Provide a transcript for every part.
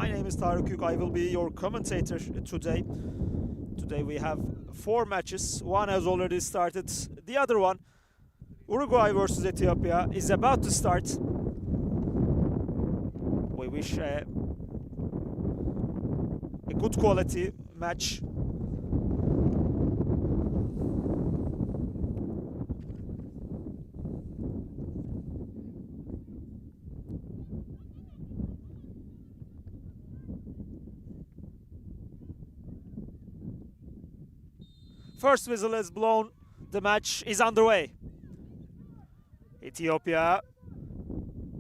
My name is Tarık Yük. I will be your commentator today. Today we have 4 matches. One has already started. The other one, Uruguay versus Ethiopia, is about to start. We wish a good quality match. First whistle is blown. The match is underway. Ethiopia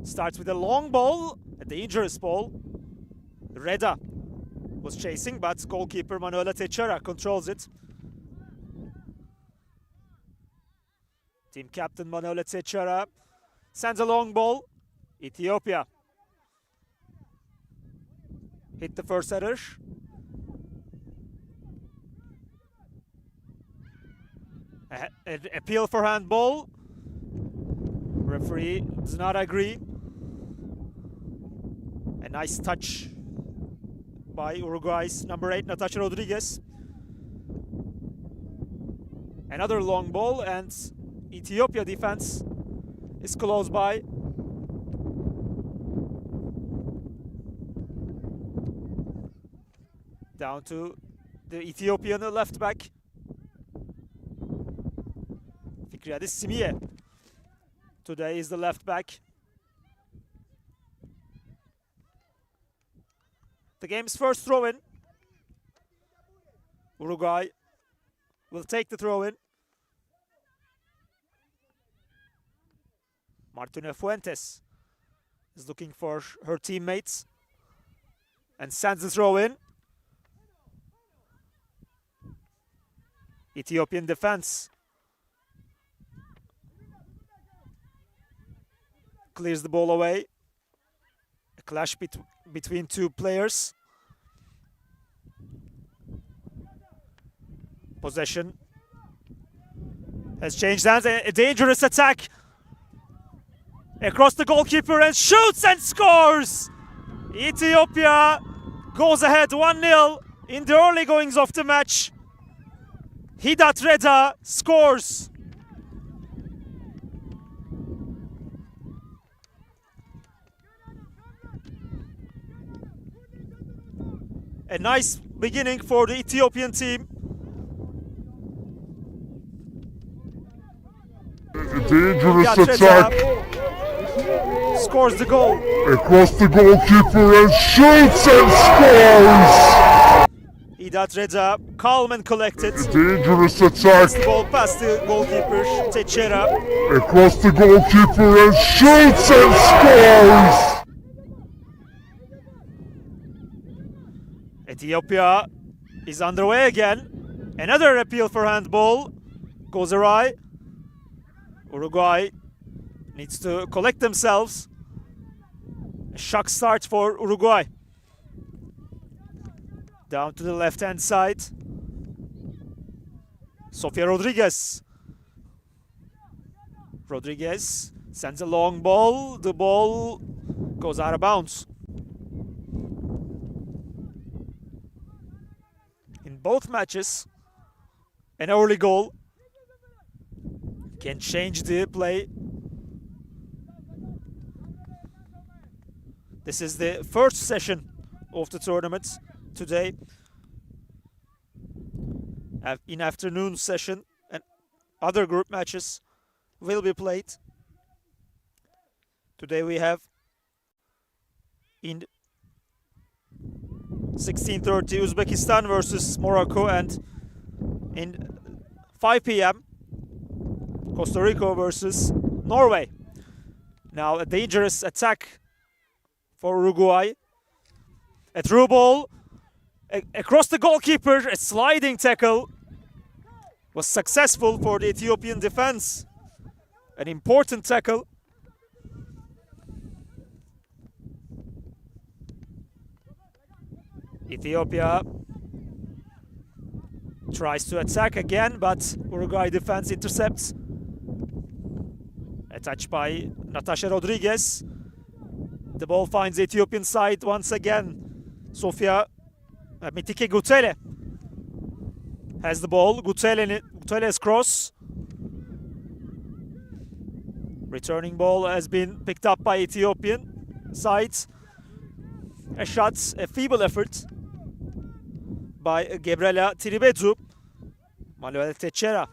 starts with a long ball, a dangerous ball. Reda was chasing, but goalkeeper Manuela Teixeira controls it. Team captain Manuela Teixeira sends a long ball. Ethiopia hit the first header. An appeal for handball. Referee does not agree. A nice touch by Uruguay's number 8, Natasha Rodriguez. Another long ball, and Ethiopia defense is close by. Down to the Ethiopian left back, Fikriyadis Simiye. Today is the left back. The game's first throw-in. Uruguay will take the throw-in. Martina Fuentes is looking for her teammates and sends the throw-in. Ethiopian defense clears the ball away. A clash between two players. Possession has changed hands. A dangerous attack across the goalkeeper, and shoots and scores! Ethiopia goes ahead 1-0 in the early goings of the match. Hidat Reda scores. A nice beginning for the Ethiopian team. A dangerous attack. Scores the goal. Across the goalkeeper and shoots and scores! Hidat Reda, calm and collected. A dangerous attack. The ball past the goalkeeper, Teixeira. Across the goalkeeper and shoots and scores! Ethiopia is underway again. Another appeal for handball goes awry. Uruguay needs to collect themselves. A shock start for Uruguay. Down to the left-hand side. Sofia Rodriguez. Rodriguez sends a long ball. The ball goes out of bounds. In both matches, an early goal can change the play. This is the first session of the tournament today. In afternoon session, and other group matches will be played. Today we have in 16:30 Uzbekistan versus Morocco, and in 5 p.m. Costa Rica versus Norway. Now a dangerous attack for Uruguay. A through ball across the goalkeeper. A sliding tackle was successful for the Ethiopian defense. An important tackle. Ethiopia tries to attack again, but Uruguay defense intercepts. A touch by Natasha Rodriguez. The ball finds the Ethiopian side once again. Sofia Mitike Gutele has the ball. Gutele's cross. Returning ball has been picked up by Ethiopian side. A shot, a feeble effort by Gabriela Tiribedu. Manuel Teixeira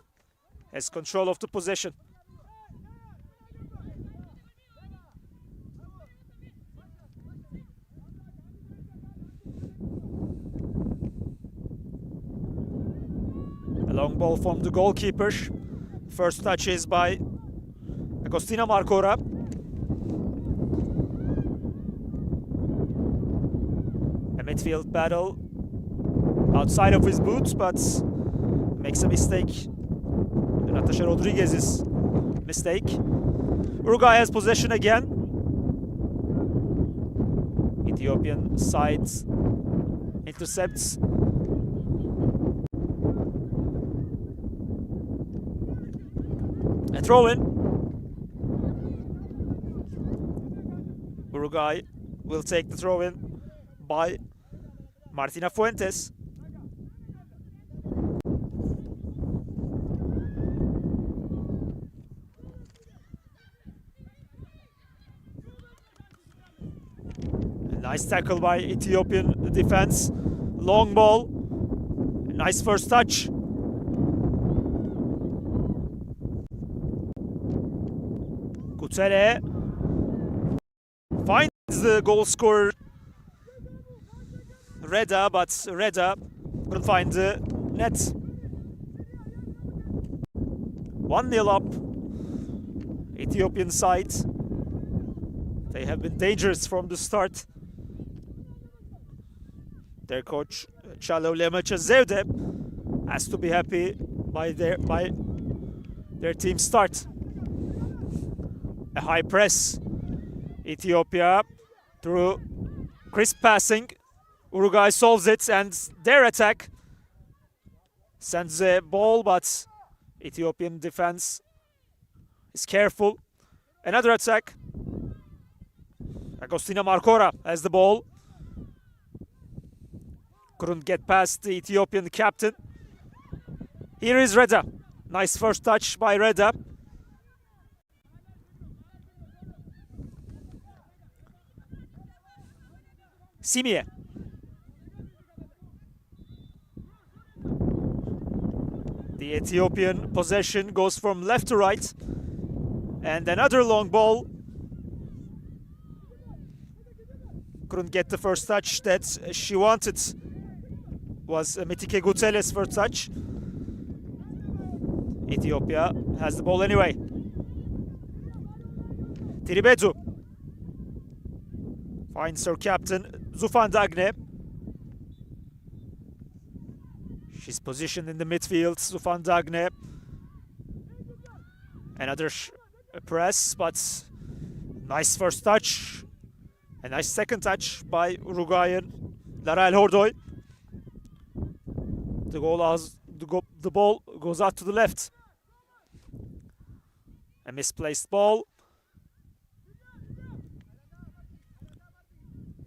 has control of the possession. A long ball from the goalkeeper. First touch is by Agostina Marcora. A midfield battle outside of his boots, but makes a mistake. Natasha Rodriguez's mistake. Uruguay has possession again. Ethiopian side intercepts. A throw-in. Uruguay will take the throw-in by Martina Fuentes. A nice tackle by Ethiopian defense. Long ball. A nice first touch. Gutele finds the goal scorer Reda, but Reda couldn't find the net. 1-0 up. Ethiopian side. They have been dangerous from the start. Their coach Chalo Lemachazevde has to be happy by their team's start. A high press. Ethiopia through crisp passing. Uruguay solves it, and their attack sends a ball, but Ethiopian defense is careful. Another attack. Agostina Marcora has the ball. Couldn't get past the Ethiopian captain. Here is Reda. Nice first touch by Reda. Simie. The Ethiopian possession goes from left to right. And another long ball. Couldn't get the first touch that she wanted. Was Mitike Gutele's first touch. Ethiopia has the ball anyway. Tiribedu finds her captain Zufan Dagne. She's positioned in the midfield. Zufan Dagne. Another press, but nice first touch. A nice second touch by Uruguayan Lara El Hordoy. The ball goes out to the left. A misplaced ball.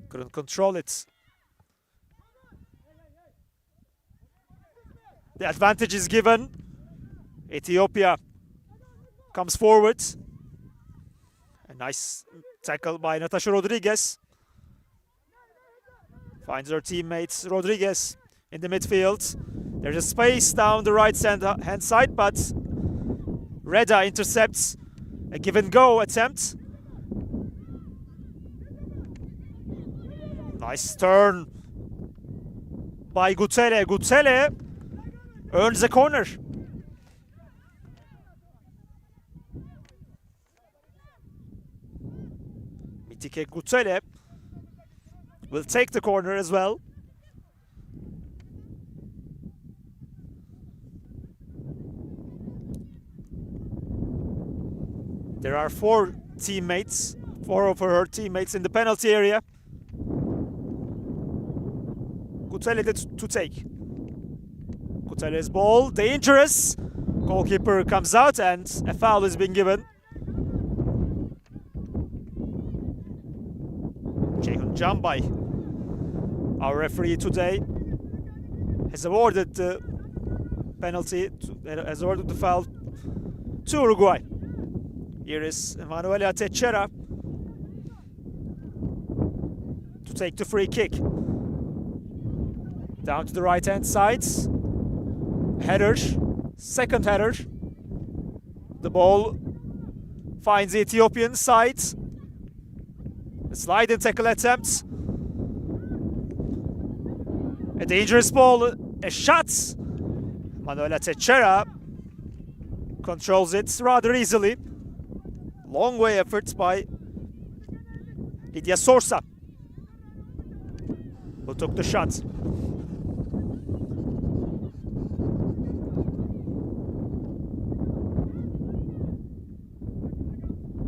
Couldn't control it. The advantage is given. Ethiopia comes forward. A nice tackle by Natasha Rodriguez. Finds her teammate Rodriguez in the midfield. There's a space down the right hand side, but Reda intercepts a give and go attempt. Nice turn by Gutele. Gutele earns a corner. Mitike Gutele will take the corner as well. There are four of her teammates in the penalty area. Gutele to take. Gutele's ball, dangerous. Goalkeeper comes out and a foul is being given. Ceyhun Canbay Our referee today has awarded the penalty, has awarded the foul to Uruguay. Here is Emanuele Teixeira to take the free kick. Down to the right-hand side. Header, second header. The ball finds the Ethiopian side. A slide and tackle attempt. A dangerous ball, a shot. Emanuele Teixeira controls it rather easily. Long way effort by Lydia Sorsa, who took the shot.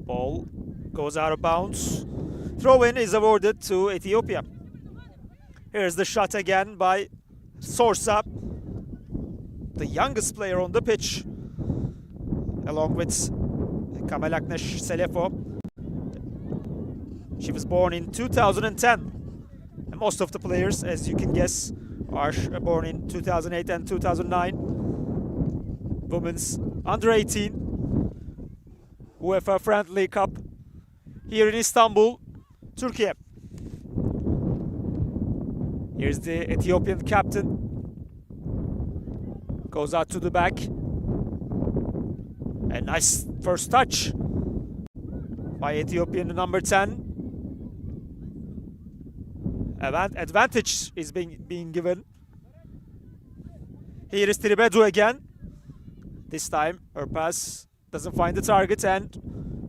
Ball goes out of bounds. Throw-in is awarded to Ethiopia. Here's the shot again by Sorsa, the youngest player on the pitch, along with Kamelaknesh Selefo. She was born in 2010. And most of the players, as you can guess, are born in 2008 and 2009. Women's under-18 UEFA Friendly Cup here in Istanbul, Turkey. Here's the Ethiopian captain. Goes out to the back. A nice first touch by Ethiopian number 10. Advantage is being given. Here is Tribedu again. This time her pass doesn't find the target and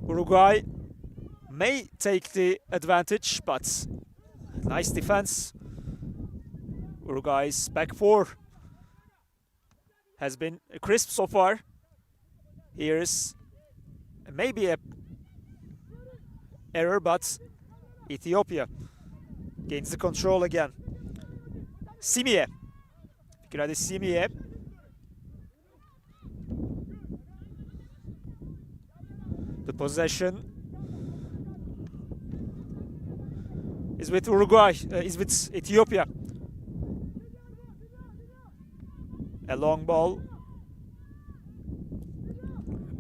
Uruguay may take the advantage, but nice defense. Uruguay's back four has been crisp so far. Here is maybe a error, but Ethiopia gains the control again. Simiye. Fikrade Simiye. The possession is with Uruguay, is with Ethiopia. A long ball.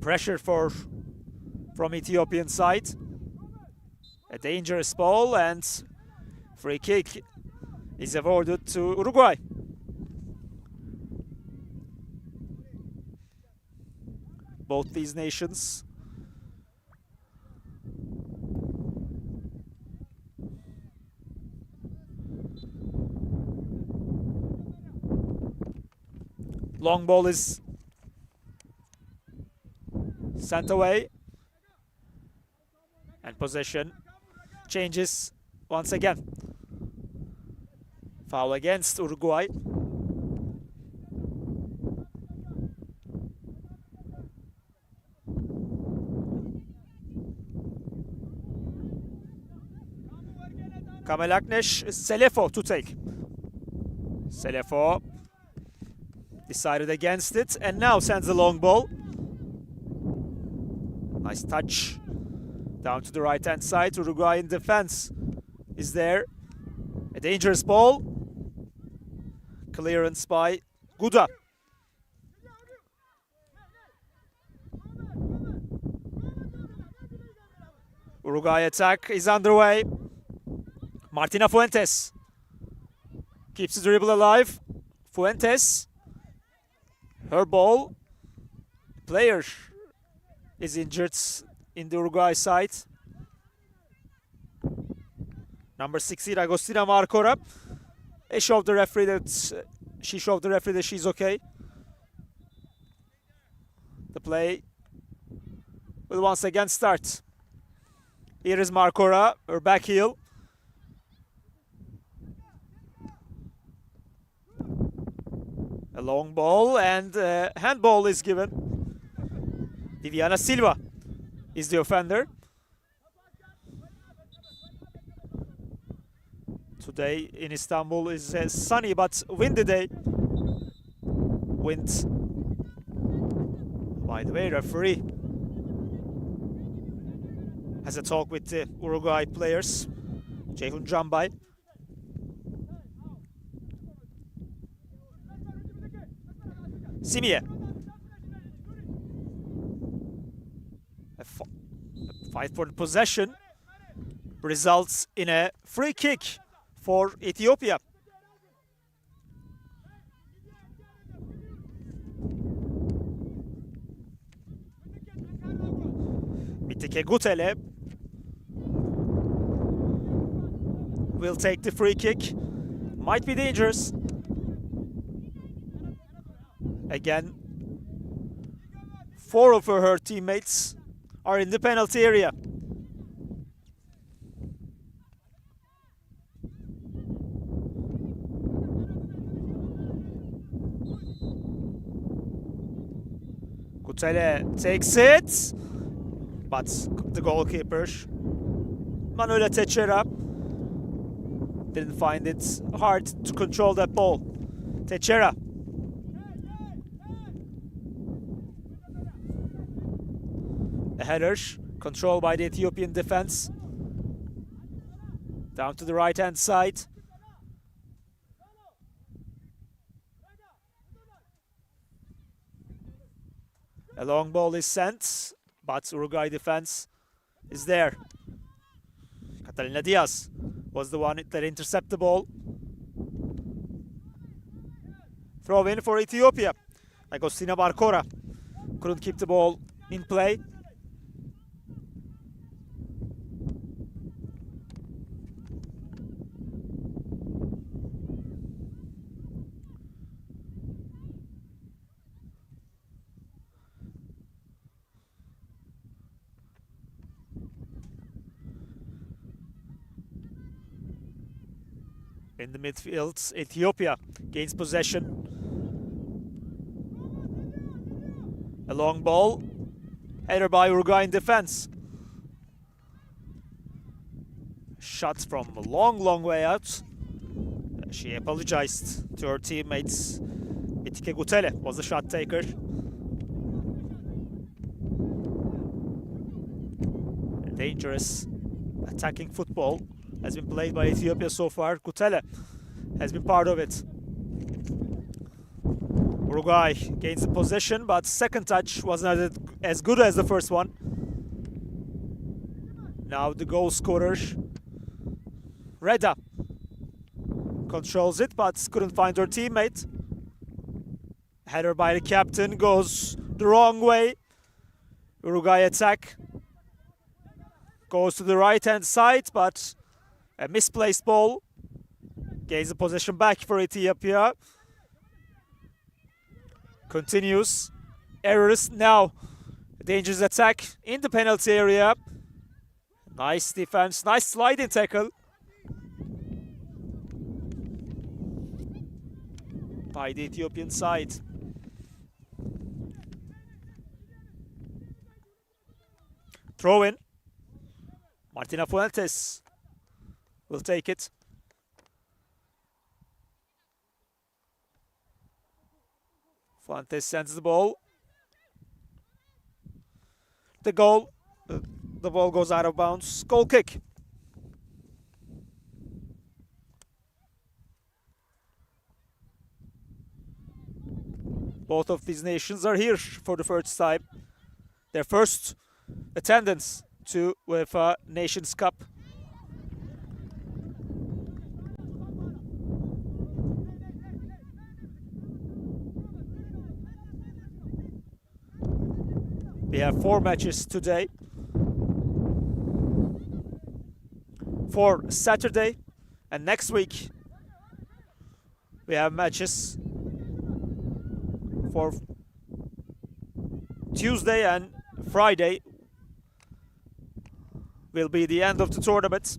Pressure from Ethiopian side. A dangerous ball and free kick is awarded to Uruguay. Both these nations long ball is sent away and possession changes once again. Foul against Uruguay. Kamelaknesh Selefo to take. Selefo decided against it and now sends a long ball. Nice touch down to the right hand side. Uruguayan defense is there. A dangerous ball. Clearance by Guda. Uruguay attack is underway. Martina Fuentes keeps the dribble alive. Fuentes. Her ball. Player is injured in the Uruguay side. Number 16, Agostina Marcora. She showed the referee that she's okay. The play will once again start. Here is Marcora, her back heel. A long ball and handball is given. Viviana Silva is the offender. Today in Istanbul is a sunny but windy day. Wind. By the way, referee has a talk with the Uruguay players. Ceyhun Canbay. Simie. A fight for the possession results in a free kick for Ethiopia. Mitike Gutele will take the free kick. Might be dangerous. Again, 4 of her teammates are in the penalty area. Gutele takes it, but the goalkeeper, Manuela Teixeira, didn't find it hard to control that ball. Teixeira. A header controlled by the Ethiopian defense. Down to the right-hand side. A long ball is sent, but Uruguay defense is there. Catalina Diaz was the one that intercepted the ball. Throw in for Ethiopia. Agostina Barcora couldn't keep the ball in play. In the midfield, Ethiopia gains possession. A long ball, header by Uruguayan defense. Shot from a long way out. She apologized to her teammates. Mitike Gutele was the shot taker. Dangerous attacking football has been played by Ethiopia so far. Gutele has been part of it. Uruguay gains the possession, but second touch was not as good as the first one. Now the goal scorer, Reda, controls it, but couldn't find her teammate. Header by the captain goes the wrong way. Uruguay attack goes to the right-hand side, but a misplaced ball gains the possession back for Ethiopia. Continues. Errors now. Dangerous attack in the penalty area. Nice defense, nice sliding tackle by the Ethiopian side. Throw in. Martina Fuentes will take it. Fuentes sends the ball. The ball goes out of bounds. Goal kick. Both of these nations are here for the first time. Their first attendance to UEFA Nations Cup. We have 4 matches today. For Saturday and next week we have matches for Tuesday and Friday. Will be the end of the tournament.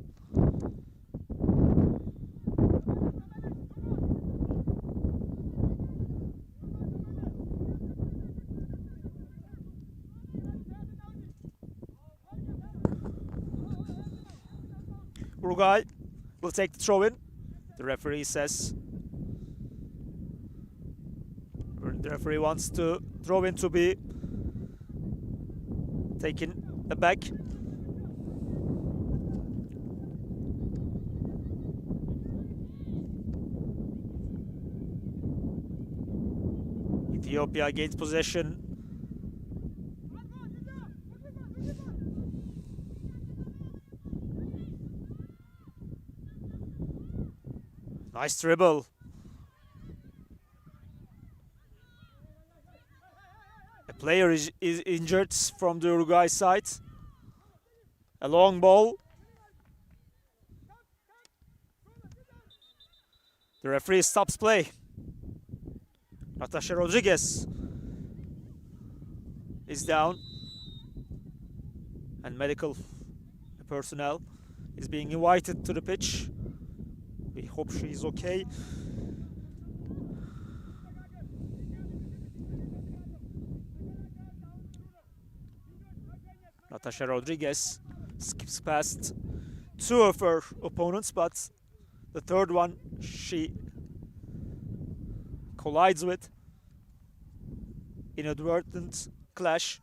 Uruguay will take the throw-in. The referee says the referee wants the throw-in to be taken back. Ethiopia gains possession. Nice dribble. A player is injured from the Uruguay side. A long ball. The referee stops play. Natasha Rodriguez is down. And medical personnel is being invited to the pitch. We hope she's okay. Natasha Rodriguez skips past two of her opponents, but the third one she collides with. Inadvertent clash.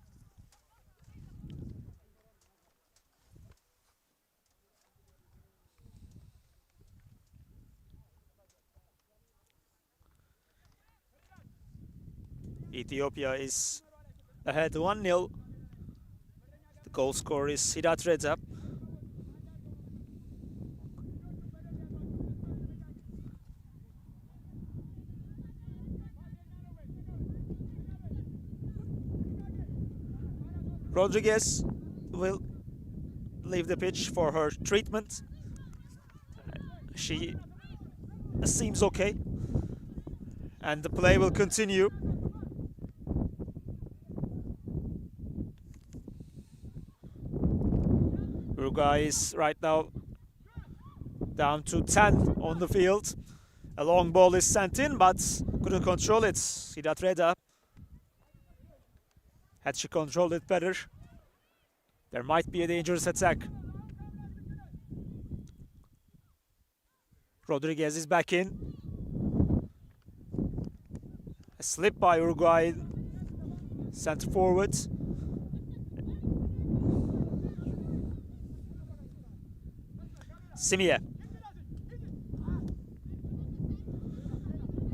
Ethiopia is ahead 1-0. The goal scorer is Hidat Reza. Rodriguez will leave the pitch for her treatment. She seems okay. And the play will continue. Uruguay is right now down to 10 on the field. A long ball is sent in, but couldn't control it. Hidat Reda. Had she controlled it better, there might be a dangerous attack. Rodriguez is back in. A slip by Uruguay centre forward. Simie.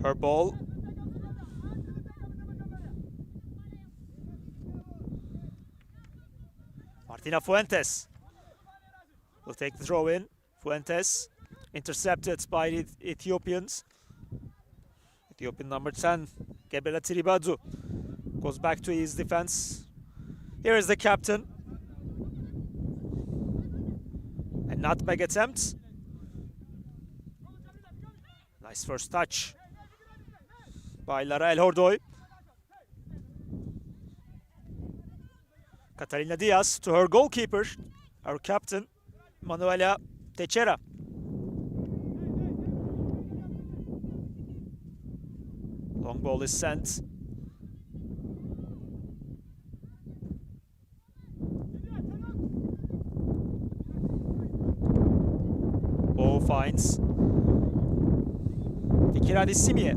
Her ball. Martina Fuentes will take the throw in. Fuentes intercepted by the Ethiopians. Ethiopian number 10, Gebela Tiribadu, goes back to his defense. Here is the captain. A nutmeg attempt. Nice first touch by Lara El Hordoy. Catalina Diaz to her goalkeeper, our captain, Manuela Teixeira. Long ball is sent. Bo finds Fikirani Simie.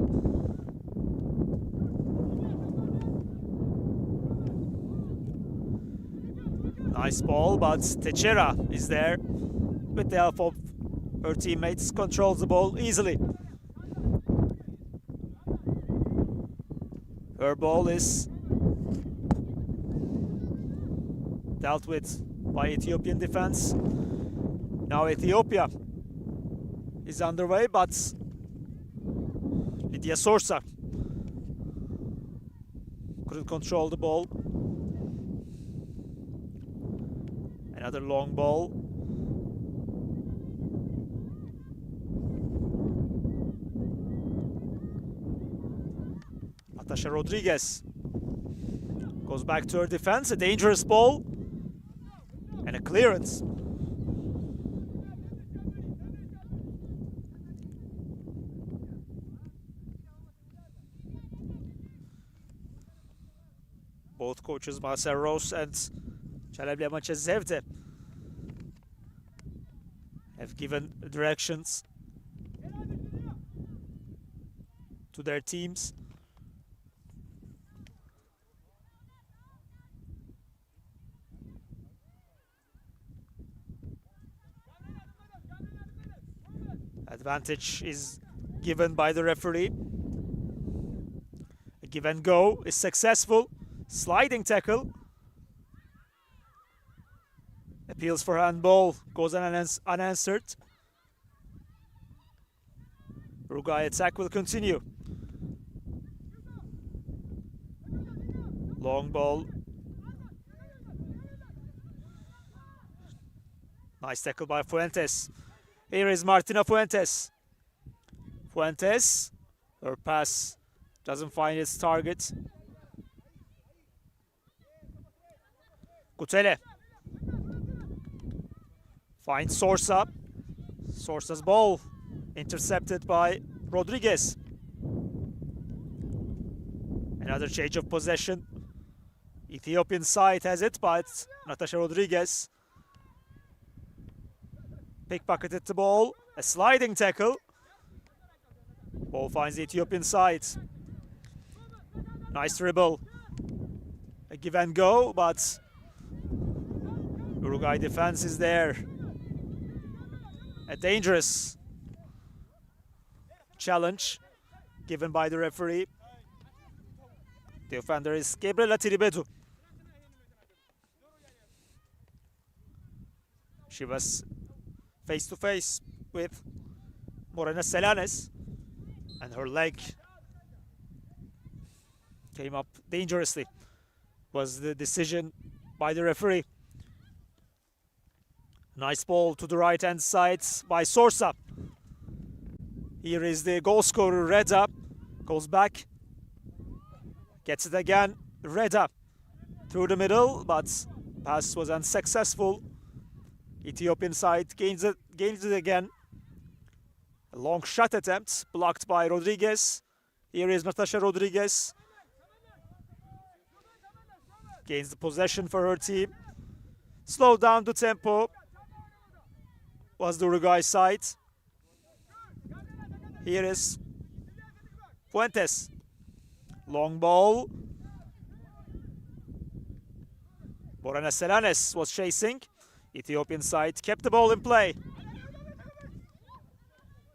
Nice ball, but Teixeira is there with the help of her teammates, controls the ball easily. Her ball is dealt with by Ethiopian defense. Now Ethiopia is underway, but Lydia Sorsa couldn't control the ball. Another long ball. Natasha Rodriguez goes back to her defense. A dangerous ball and a clearance. Both coaches, Marcel Rose and Çalhanoğlu Macezevde, have given directions to their teams. Advantage is given by the referee. A give and go is successful. Sliding tackle. Appeals for handball goes unanswered. Uruguay attack will continue. Long ball. Nice tackle by Fuentes. Here is Martina Fuentes. Fuentes. Her pass doesn't find its target. Kutele. Finds Sorsa. Sorsa's ball intercepted by Rodriguez. Another change of possession. Ethiopian side has it, but Natasha Rodriguez pickpocketed the ball. A sliding tackle. Ball finds the Ethiopian side. Nice dribble. A give and go, but Uruguay defense is there. A dangerous challenge given by the referee. The offender is Gabriela Tiribetu. She was face to face with Morena Selanes, and her leg came up dangerously. Was the decision by the referee. Nice ball to the right hand side by Sorsa. Here is the goal scorer Reda. Goes back. Gets it again. Reda through the middle, but pass was unsuccessful. Ethiopian side gains it again. A long shot attempt blocked by Rodriguez. Here is Natasha Rodriguez. Gains the possession for her team. Slow down the tempo was the Uruguay side. Here is Fuentes. Long ball. Morena Selanes was chasing. Ethiopian side kept the ball in play.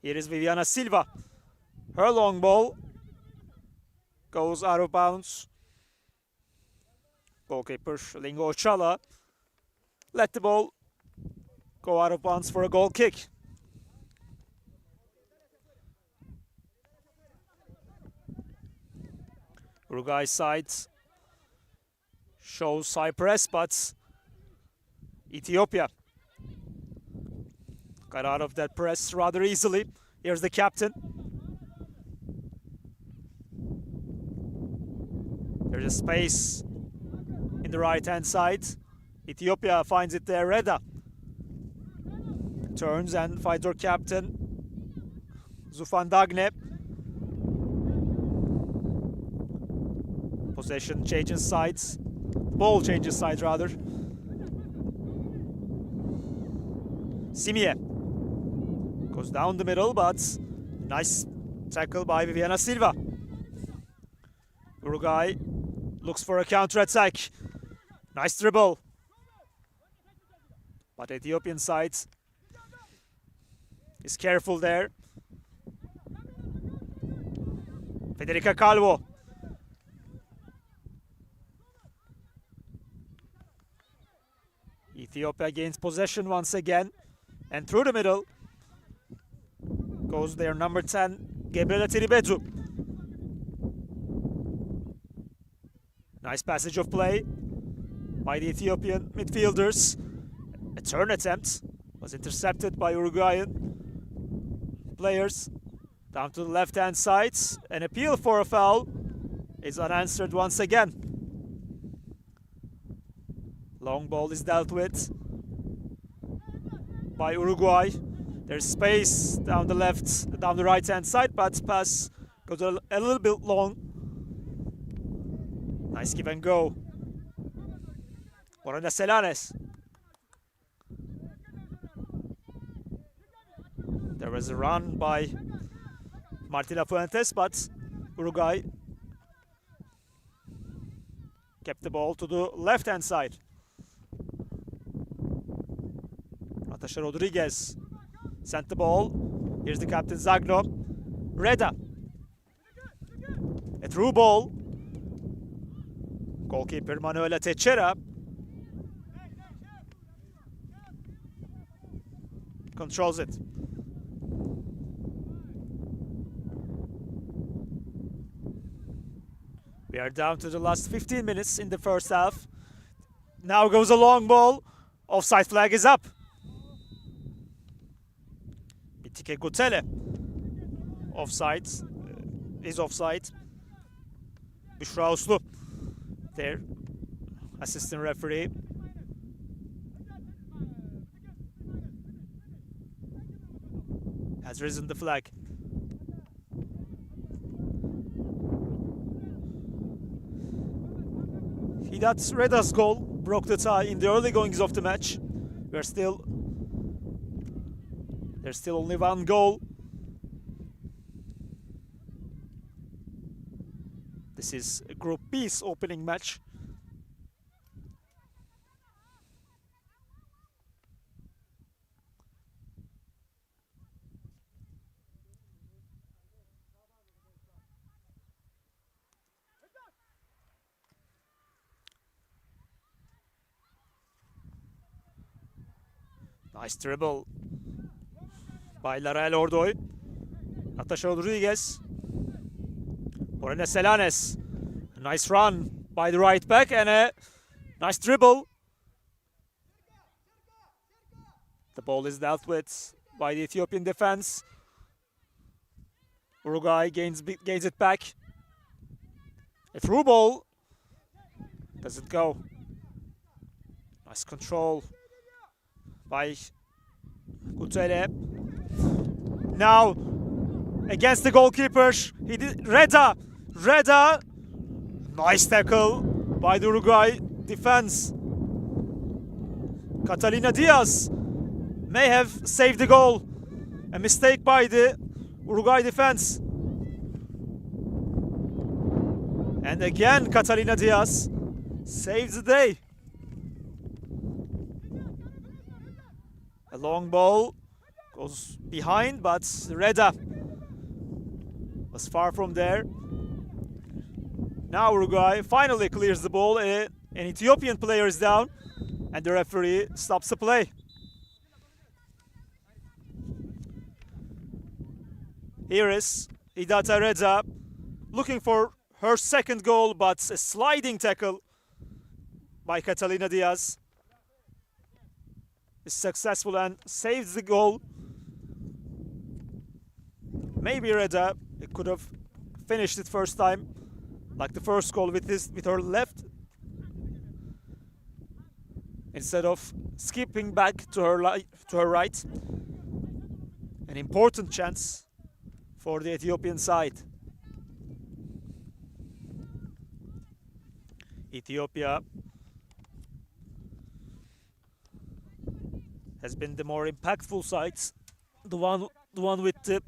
Here is Viviana Silva. Her long ball goes out of bounds. Goalkeeper Lingo Ochala let the ball go out of bounds for a goal kick. Uruguay side shows high press, but Ethiopia got out of that press rather easily. Here's the captain. There's a space in the right-hand side. Ethiopia finds it there. Reda turns and finds her captain, Zufan Dagne. Possession changes sides. Ball changes sides, rather. Simie goes down the middle, but nice tackle by Viviana Silva. Uruguay looks for a counter-attack. Nice dribble. But Ethiopian side is careful there. Federica Calvo. Ethiopia gains possession once again. And through the middle goes their number 10, Gabriela Tiribetu. Nice passage of play by the Ethiopian midfielders. A turn attempt was intercepted by Uruguayan players. Down to the left-hand side. An appeal for a foul is unanswered once again. Long ball is dealt with by Uruguay. There's space down the right-hand side, but pass goes a little bit long. Nice give and go. Morena Selanes. There was a run by Martina Fuentes, but Uruguay kept the ball to the left-hand side. Natasha Rodriguez sent the ball. Here's the captain Zagno. Reda. A through ball Goalkeeper Manuela Teixeira controls it. We are down to the last 15 minutes in the first half. Now goes a long ball. Offside flag is up. Bitike Gutele. Offside. Is offside. Büşra Uslu. There. Assistant referee. Has risen the flag. Hidat Reda's goal broke the tie in the early goings of the match. There's still only one goal. This is Group B's opening match. Nice dribble by Lara Ordoy. Natasha Rodriguez. Orena Selanes. Nice run by the right back and a nice dribble. The ball is dealt with by the Ethiopian defense. Uruguay gains it back. A through ball. Doesn't go. Nice control by Gutele. Now against the goalkeeper. He did Reda. Nice tackle by the Uruguay defense. Catalina Diaz may have saved the goal. A mistake by the Uruguay defense. And again Catalina Diaz saves the day. A long ball goes behind, but Reda was far from there. Now Uruguay finally clears the ball. An Ethiopian player is down and the referee stops the play. Here is Hidata Reda looking for her second goal, but a sliding tackle by Catalina Diaz is successful and saves the goal. Maybe Reda could have finished it first time, like the first goal with her left, instead of skipping back to her right. An important chance for the Ethiopian side. Ethiopia has been the more impactful side, the one with the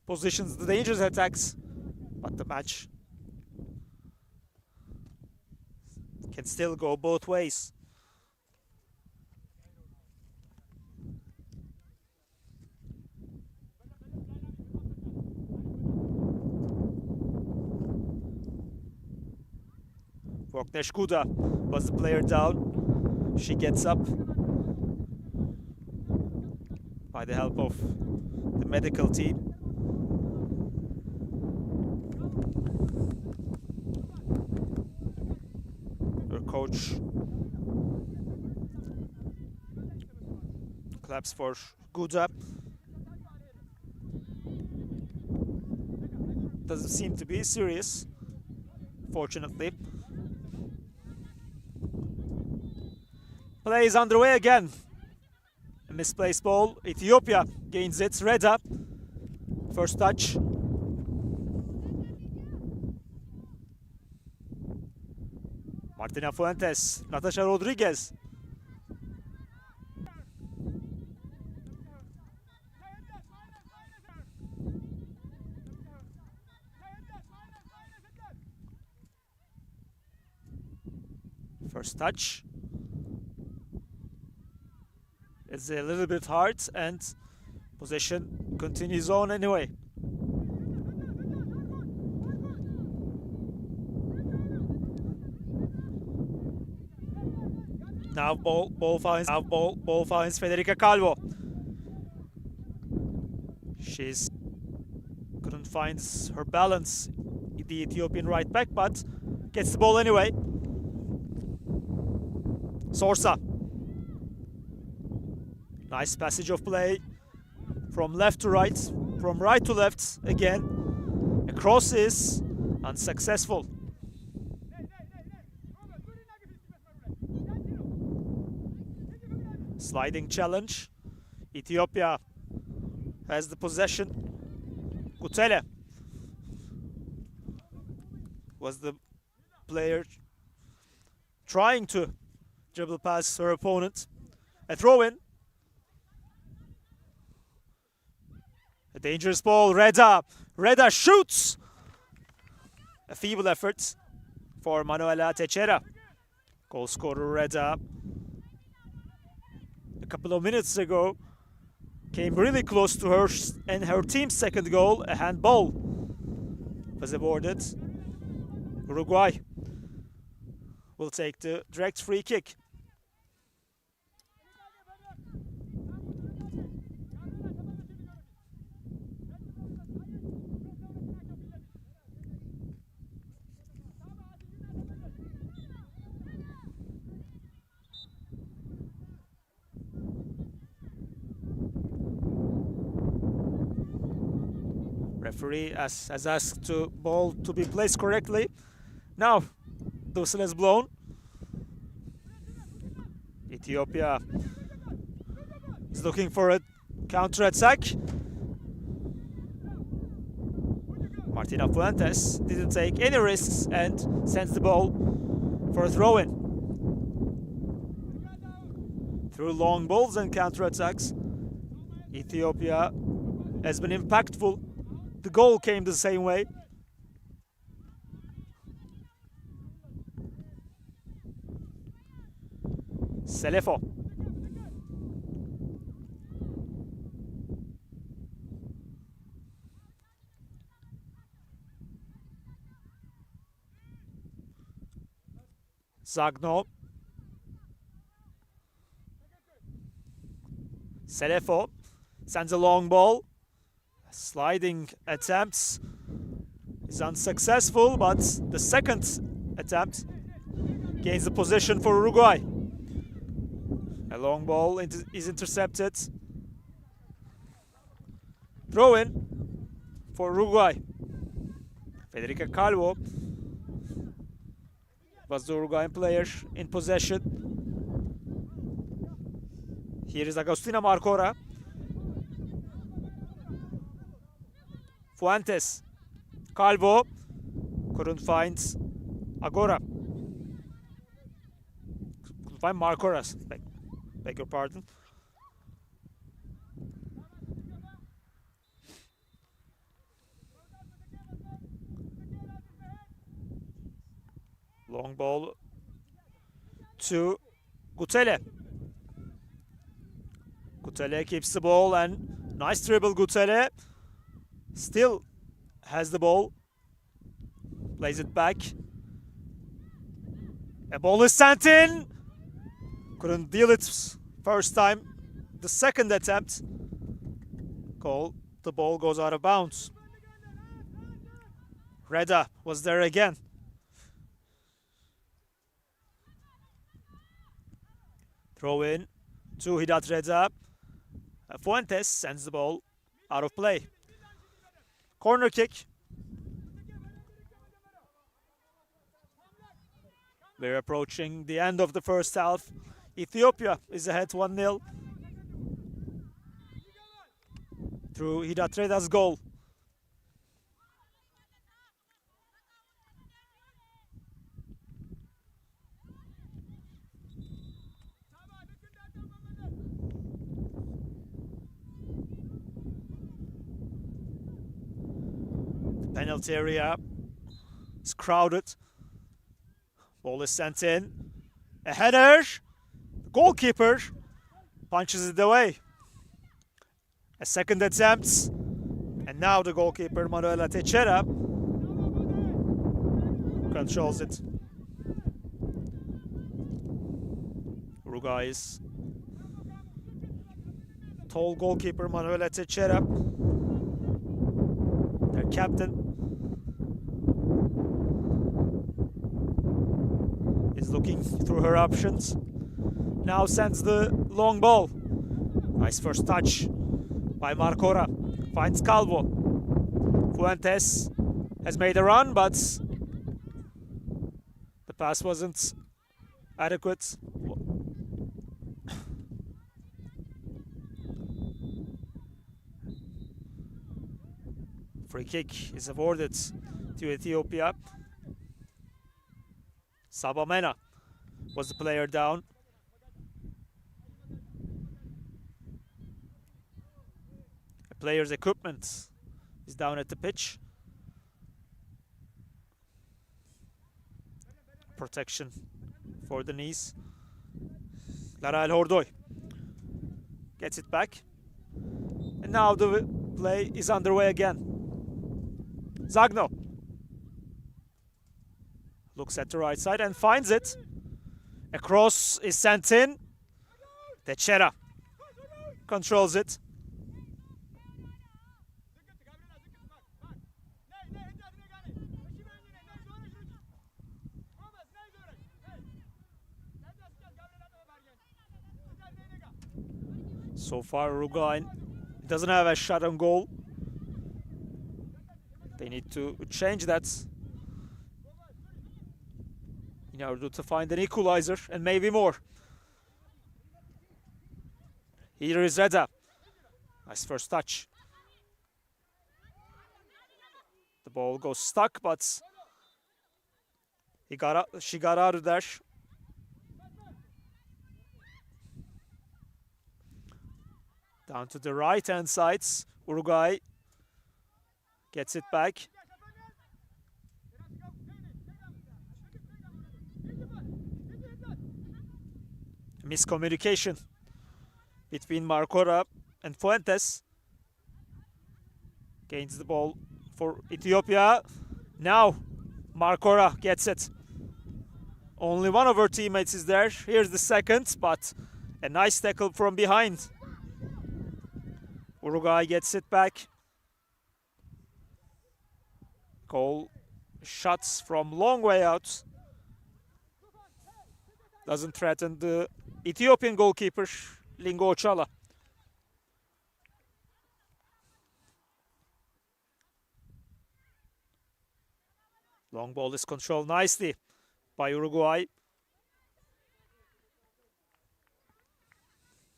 positions, the dangerous attacks, but the match can still go both ways. Vorknesh Kuda was the player down. She gets up by the help of the medical team. Her coach claps for Guda. Doesn't seem to be serious, fortunately. Play is underway again. A misplaced ball. Ethiopia gains it. Reda. First touch. Martina Fuentes. Natasha Rodriguez. First touch. It's a little bit hard and possession continues on anyway. Now ball finds Federica Calvo. She's couldn't find her balance, the Ethiopian right back, but gets the ball anyway. Sorsa. Nice passage of play from left to right, from right to left again. A cross is unsuccessful. Sliding challenge. Ethiopia has the possession. Kutele was the player trying to dribble past her opponent. A throw-in. A dangerous ball. Reda shoots. A feeble effort for Manuela Teixeira. Goal scorer Reda, a couple of minutes ago, came really close to her and her team's second goal. A handball was awarded. Uruguay will take the direct free kick. Referee has asked the ball to be placed correctly. Now the whistle has blown. Ethiopia is looking for a counter-attack. Martina Fuentes didn't take any risks and sends the ball for a throw-in. Through long balls and counter-attacks, Ethiopia has been impactful. The goal came the same way. Selefo. Zagno. Selefo sends a long ball. Sliding attempts is unsuccessful, but the second attempt gains the position for Uruguay. A long ball is intercepted. Throw in for Uruguay. Federica Calvo was the Uruguayan player in possession. Here is Agustina Marcora. Fuentes. Calvo couldn't find Agora. Couldn't find Marcoras. Beg your pardon. Long ball to Gutele. Gutele keeps the ball and nice dribble Gutele. Still has the ball. Plays it back. A ball is sent in. Couldn't deal it first time. The second attempt. Goal. The ball goes out of bounds. Reda was there again. Throw in to Hidat Reda. Fuentes sends the ball out of play. Corner kick. We're approaching the end of the first half. Ethiopia is ahead 1-0 through Hidat Reda's goal. Penalty area is crowded. Ball is sent in. A header. The goalkeeper punches it away. A second attempt. And now the goalkeeper, Manuela Teixeira, controls it. Uruguay's tall goalkeeper Manuela Teixeira, their captain, is looking through her options. Now sends the long ball. Nice first touch by Marcora. Finds Calvo. Fuentes has made a run, but the pass wasn't adequate. Free kick is awarded to Ethiopia. Sabamena was the player down. The player's equipment is down at the pitch. Protection for the knees. Lara El Hordoy gets it back. And now the play is underway again. Zagno looks at the right side and finds it. A cross is sent in. Teixeira controls it. So far, Uruguay doesn't have a shot on goal. They need to change that in order to find an equalizer and maybe more. Here is Reda. Nice first touch. The ball goes stuck, but she got out of there. Down to the right-hand side. Uruguay gets it back. Miscommunication between Marcora and Fuentes. Gains the ball for Ethiopia. Now Marcora gets it. Only one of her teammates is there. Here's the second, but a nice tackle from behind. Uruguay gets it back. Goal shots from long way out. Doesn't threaten the Ethiopian goalkeeper, Lingo Ochala. Long ball is controlled nicely by Uruguay.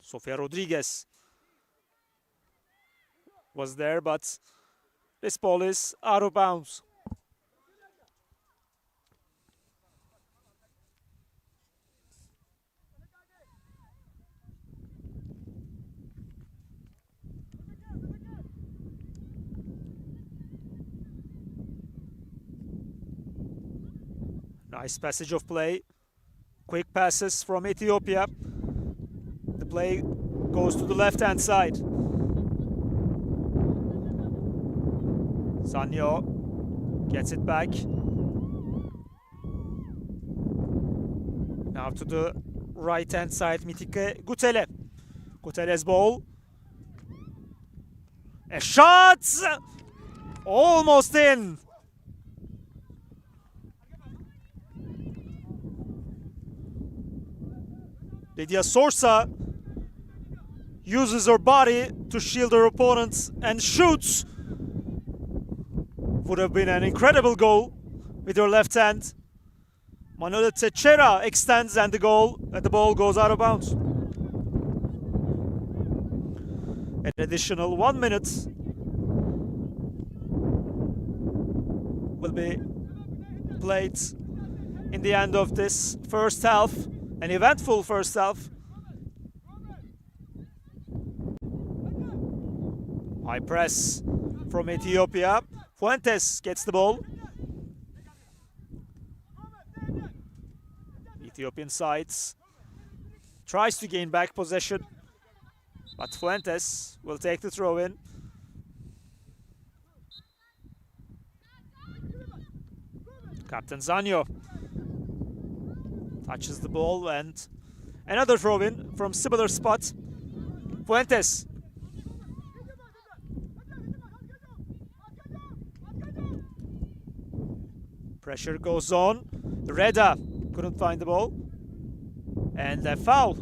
Sofia Rodriguez was there, but this ball is out of bounds. Nice passage of play. Quick passes from Ethiopia. The play goes to the left-hand side. Zanyo gets it back. Now to the right-hand side, Mitike Gutele. Gutele's ball. A shot! Almost in. Lydia Sorsa uses her body to shield her opponents and shoots. Would have been an incredible goal with her left hand. Manuela Teixeira extends and the ball goes out of bounds. An additional 1 minute will be played in the end of this first half. An eventful first half. High press from Ethiopia. Fuentes gets the ball. Ethiopian sides tries to gain back possession, but Fuentes will take the throw in. Captain Zanyo touches the ball and Another throw-in from similar spot. Fuentes. Pressure goes on. Reda couldn't find the ball. And a foul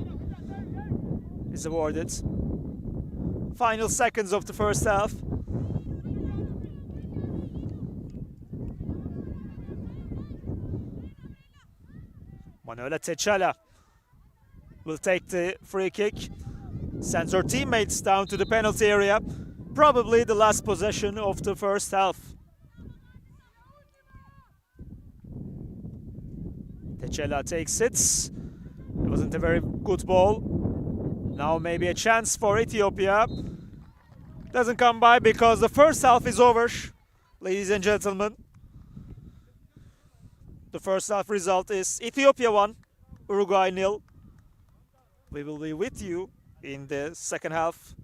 is awarded. Final seconds of the first half. Manuela Techala will take the free kick. Sends her teammates down to the penalty area. Probably the last possession of the first half. Techela takes it. It wasn't a very good ball. Now maybe a chance for Ethiopia. Doesn't come by because the first half is over, ladies and gentlemen. The first half result is Ethiopia 1, Uruguay 0. We will be with you in the second half.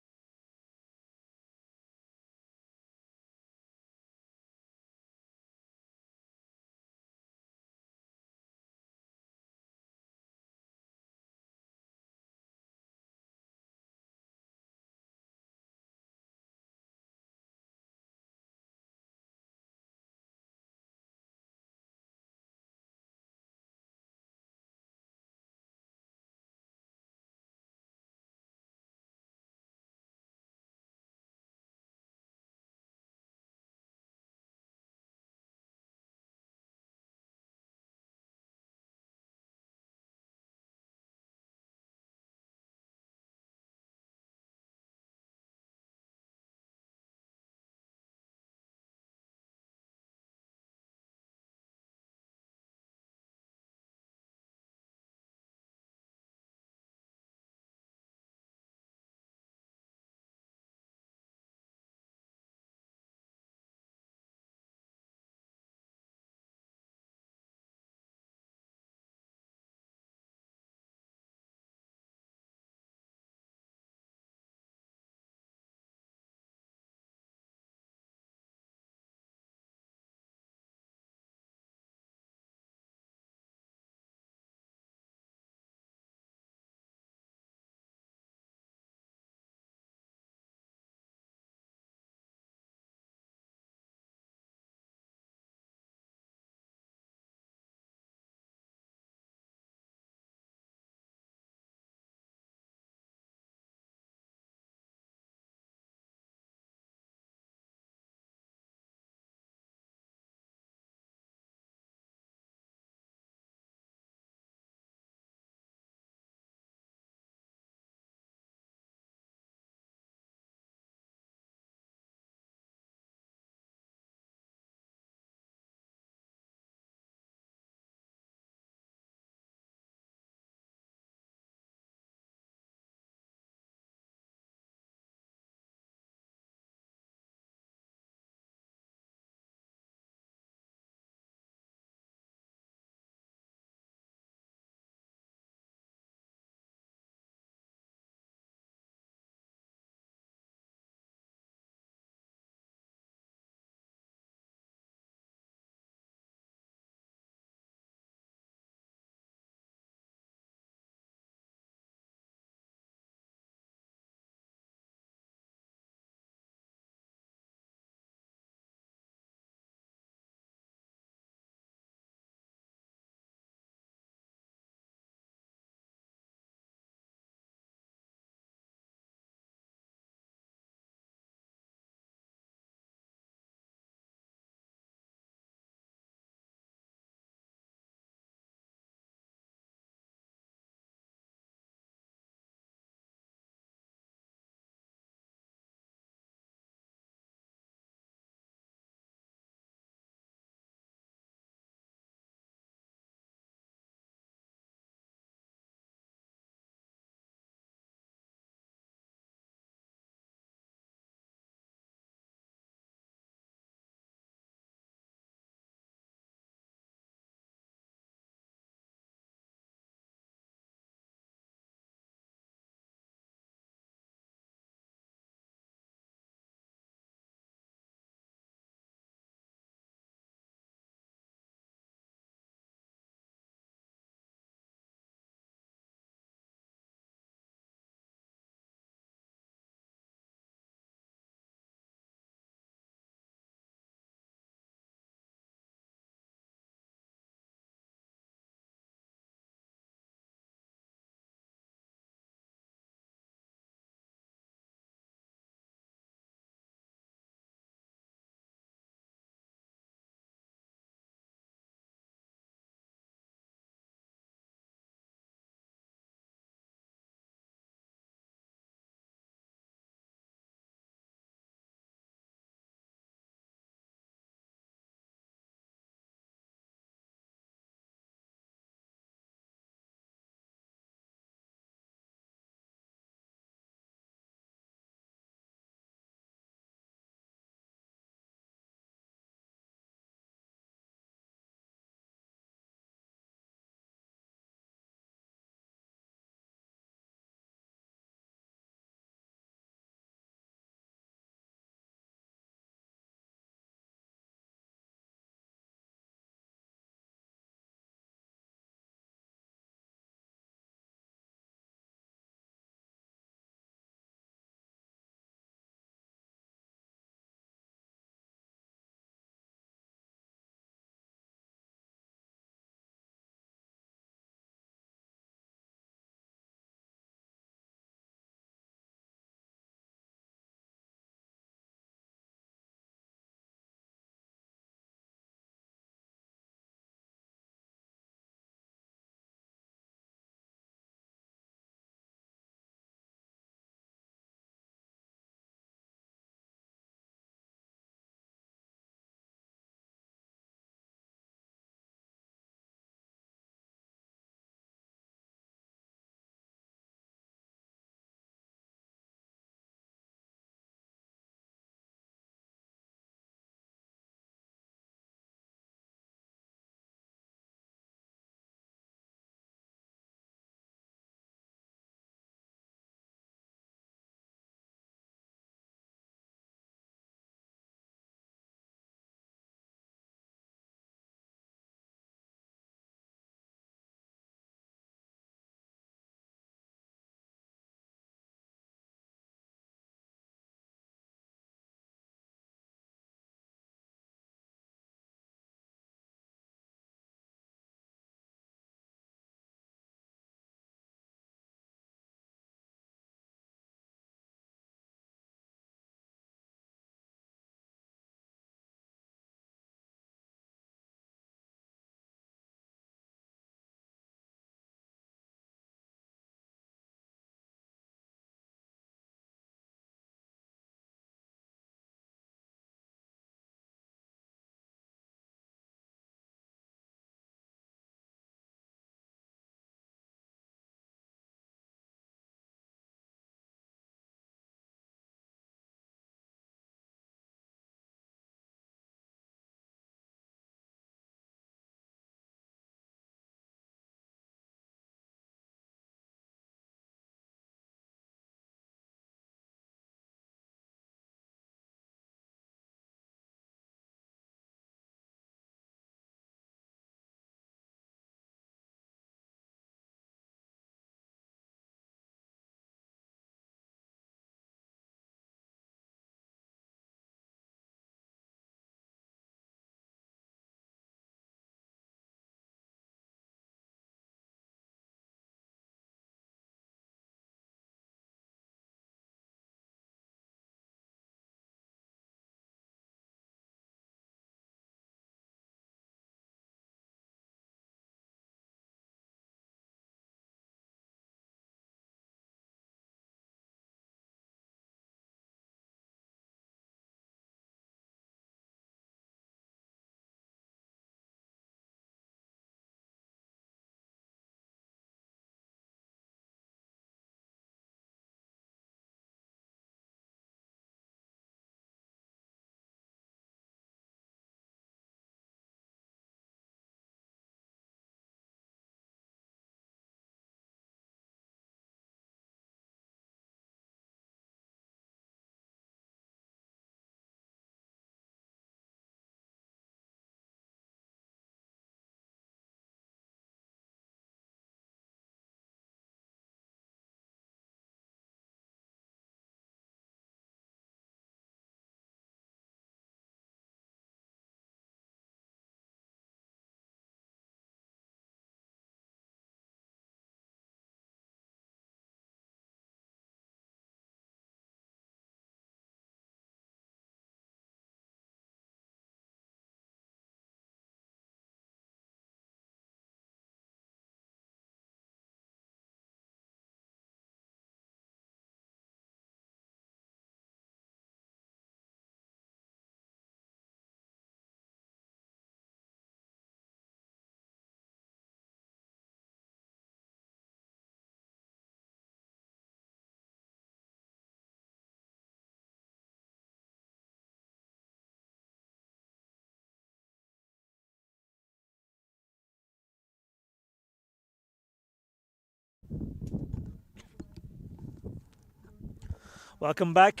Welcome back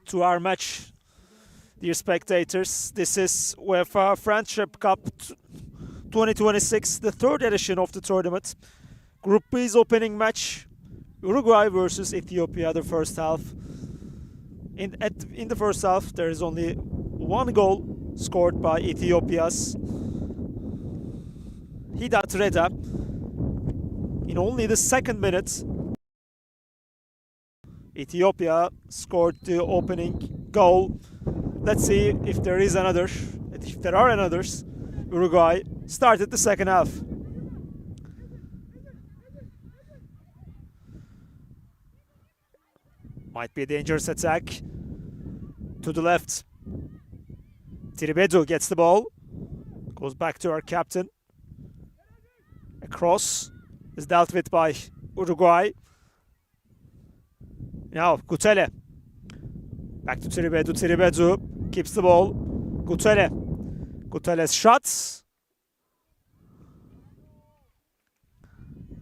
to our match, dear spectators. This is UEFA Friendship Cup 2026, the third edition of the tournament. Group B's opening match, Uruguay versus Ethiopia, the first half. In the first half, there is only one goal scored by Ethiopia's Hidat Reda. In only the second minute, Ethiopia scored the opening goal. Let's see if there is another. If there are others, Uruguay started the second half. Might be a dangerous attack. To the left. Tiribedu gets the ball. Goes back to our captain. A cross is dealt with by Uruguay. Now Gutele. Back to Tiribedu. Tiribedu keeps the ball. Gutele. Gutele's shots.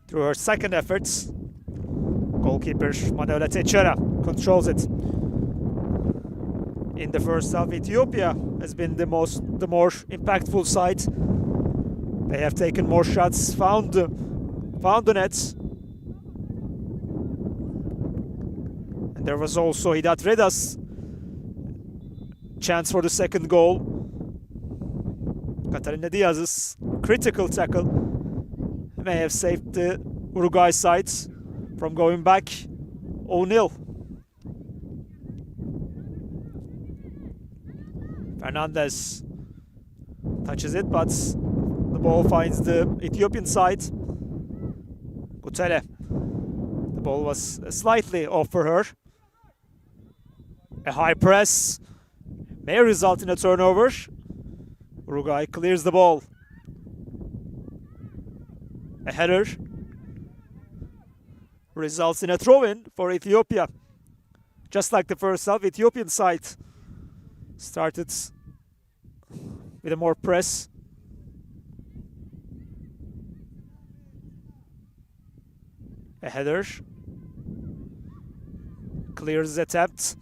Through her second efforts. Goalkeeper Manuela Teixeira controls it. In the first half, Ethiopia has been the more impactful side. They have taken more shots, found the nets. And there was also Hidat Reda's chance for the second goal. Catalina Diaz's critical tackle may have saved the Uruguay side from going back 0-0. Fernandez touches it, but the ball finds the Ethiopian side. Gutele. The ball was slightly off for her. A high press may result in a turnover. Uruguay clears the ball. A header results in a throw-in for Ethiopia. Just like the first half, Ethiopian side started with a more press. A header clears the attempt.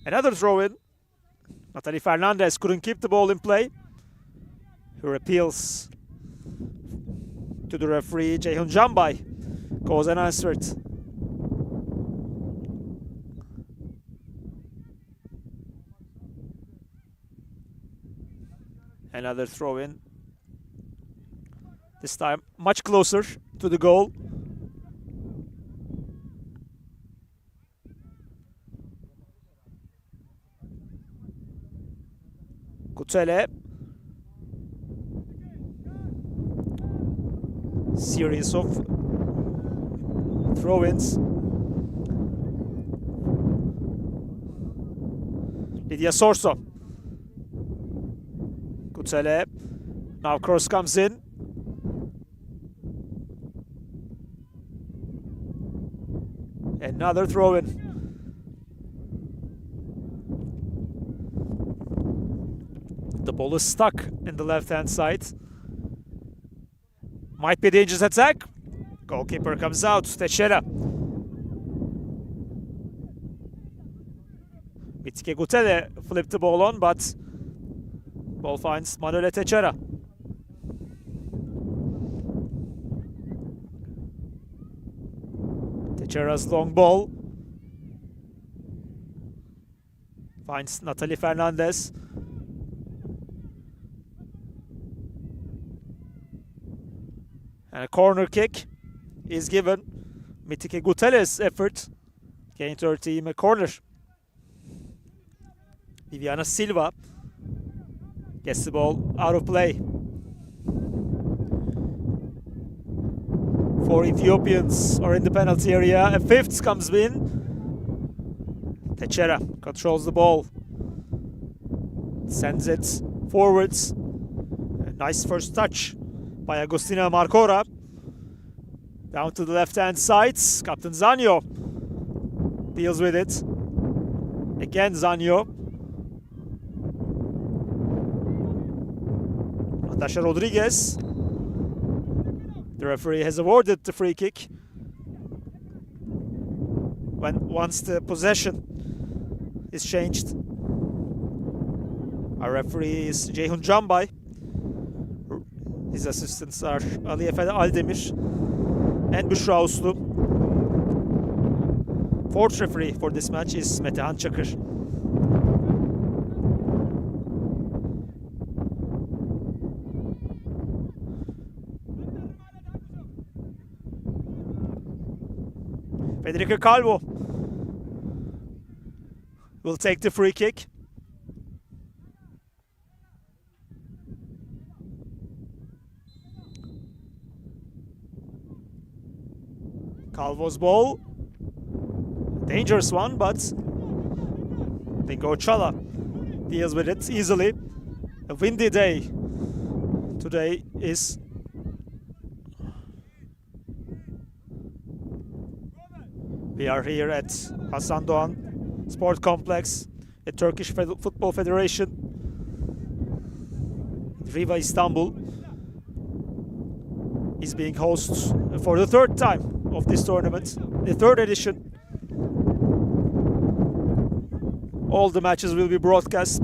Another throw-in. Nathalie Fernandez couldn't keep the ball in play. Her appeals to the referee, Ceyhun Canbay, goes unanswered. Another throw-in. This time much closer to the goal. Gutele. Series of throw-ins. Lydia Sorso. Gutele. Now cross comes in. Another throw-in. The ball is stuck in the left-hand side. Might be a dangerous attack. Goalkeeper comes out. Teixeira. Mitike Gutele flipped the ball on, but ball finds Manuela Teixeira. Teixeira's long ball finds Nathalie Fernandez. And a corner kick is given. Mitike Gutele's effort gained her team a corner. Viviana Silva gets the ball out of play. 4 Ethiopians are in the penalty area. A fifth comes in. Teixeira controls the ball. Sends it forwards. A nice first touch by Agostina Marcora. Down to the left-hand side. Captain Zanyo deals with it. Again Zanyo. Natasha Rodriguez. The referee has awarded the free kick. Once the possession is changed. Our referee is Ceyhun Canbay. His assistants are Ali Efe Aldemir and Büşra Uslu. Fourth referee for this match is Metehan Çakır. Federico Calvo will take the free kick. Calvo's ball. Dangerous one, but Bingo Chala deals with it easily. A windy day today is. We are here at Hasan Doğan Sport Complex at Turkish Football Federation, Riva Istanbul is being host for the third time of this tournament, the third edition. All the matches will be broadcast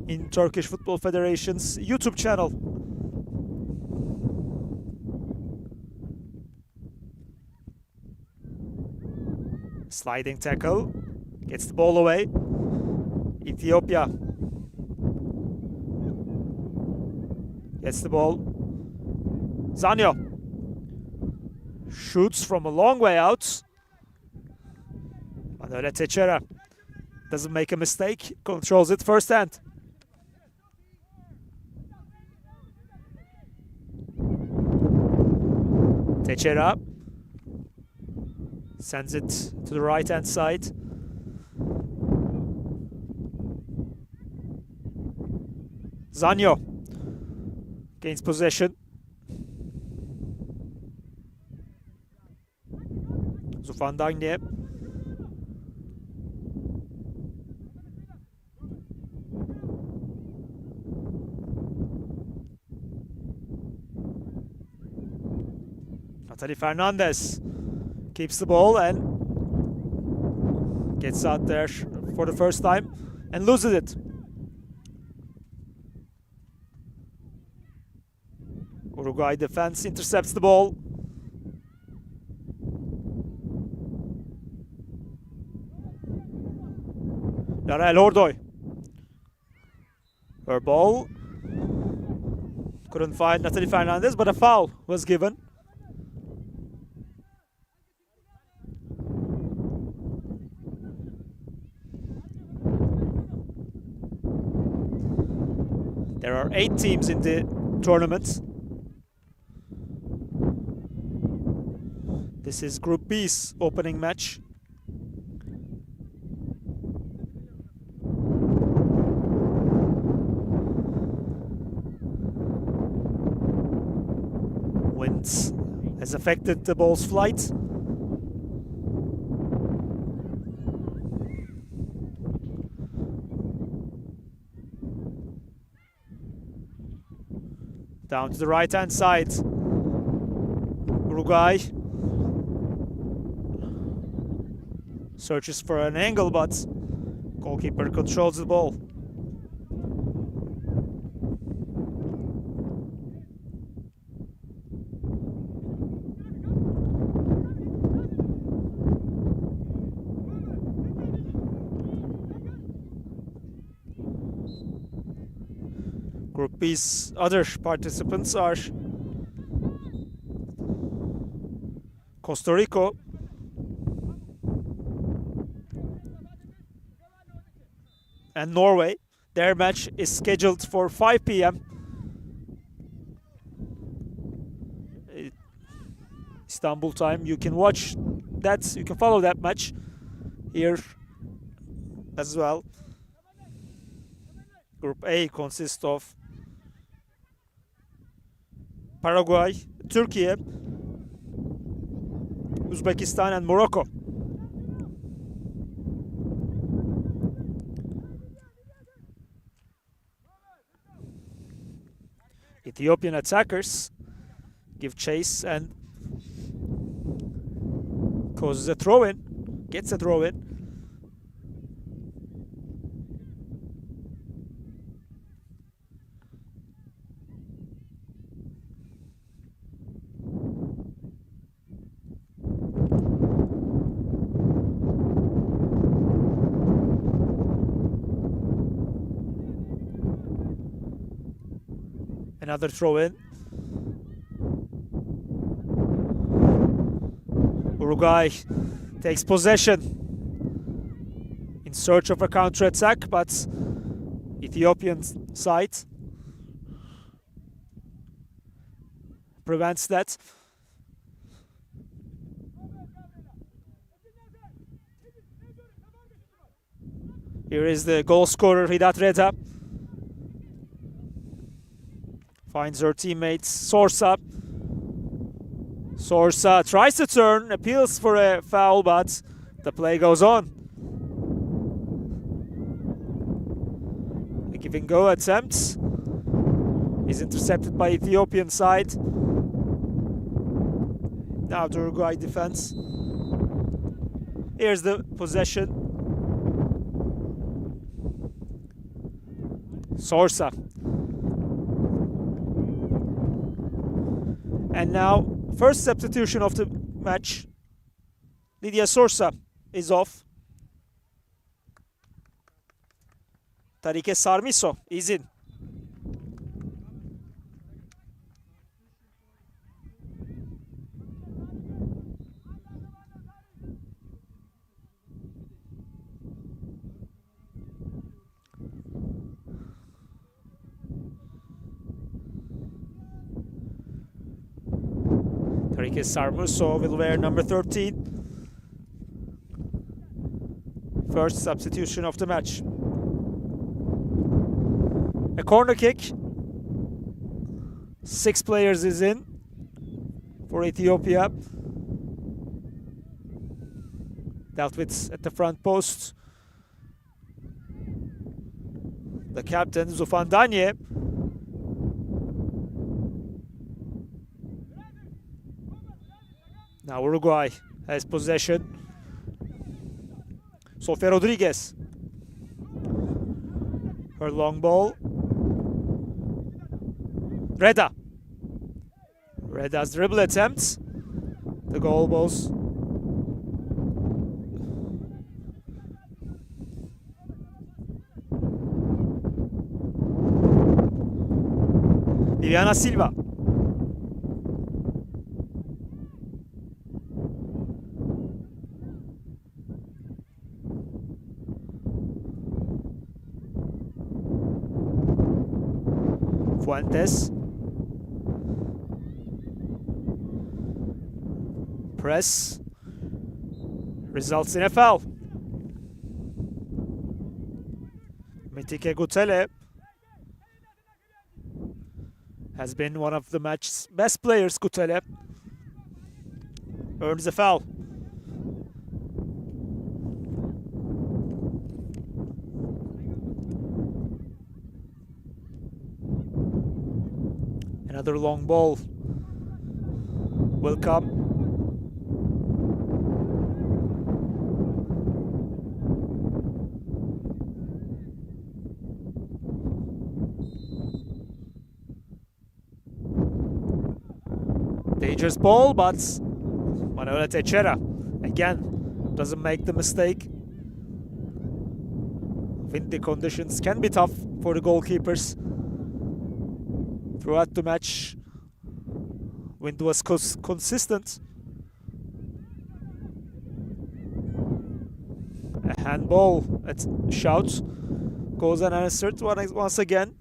in Turkish Football Federation's YouTube channel. Sliding tackle, gets the ball away. Ethiopia gets the ball. Zanyo shoots from a long way out. Manuel Teixeira doesn't make a mistake, controls it first hand. Teixeira sends it to the right hand side. Zanyo gains possession. Zufan Dagne. Nathalie Fernandez keeps the ball and gets out there for the first time and loses it. Uruguay defense intercepts the ball. Lara El Hordoy. Her ball. Couldn't find Nathalie Fernandez, but a foul was given. There are 8 teams in the tournament. This is Group B's opening match. Wind has affected the ball's flight. Down to the right-hand side. Uruguay searches for an angle, but goalkeeper controls the ball. Group B's other participants are Costa Rica, and Norway. Their match is scheduled for 5 p.m. Istanbul time. You can watch that, you can follow that match here as well. Group A consists of Paraguay, Turkey, Uzbekistan and Morocco. Ethiopian attackers give chase and causes a throw-in. Gets a throw-in. Another throw-in. Uruguay takes possession in search of a counter-attack, but Ethiopian side prevents that. Here is the goal scorer, Hidat Reda. Finds her teammates, Sorsa. Sorsa tries to turn, appeals for a foul, but the play goes on. The give-and-go attempt is intercepted by Ethiopian side. Now the Uruguay defense. Here's the possession. Sorsa. And now, first substitution of the match. Lydia Sorsa is off. Tarike Sarmiso is in. Tarike Sarmiso will wear number 13. First substitution of the match. A corner kick. 6 players is in for Ethiopia. Dealt with at the front post. The captain, Zufan Danye. Now Uruguay has possession. Sofia Rodriguez. Her long ball. Reda. Reda's dribble attempt. The goal was Viviana Silva. Fuentes. Press. Results in a foul. Mitike Gutele has been one of the match's best players. Gutele earns a foul. Another long ball will come. Dangerous ball, but Manuela Teixeira again doesn't make the mistake. Windy conditions can be tough for the goalkeepers. Throughout the match, wind was consistent. A handball at Shout goes unanswered once again.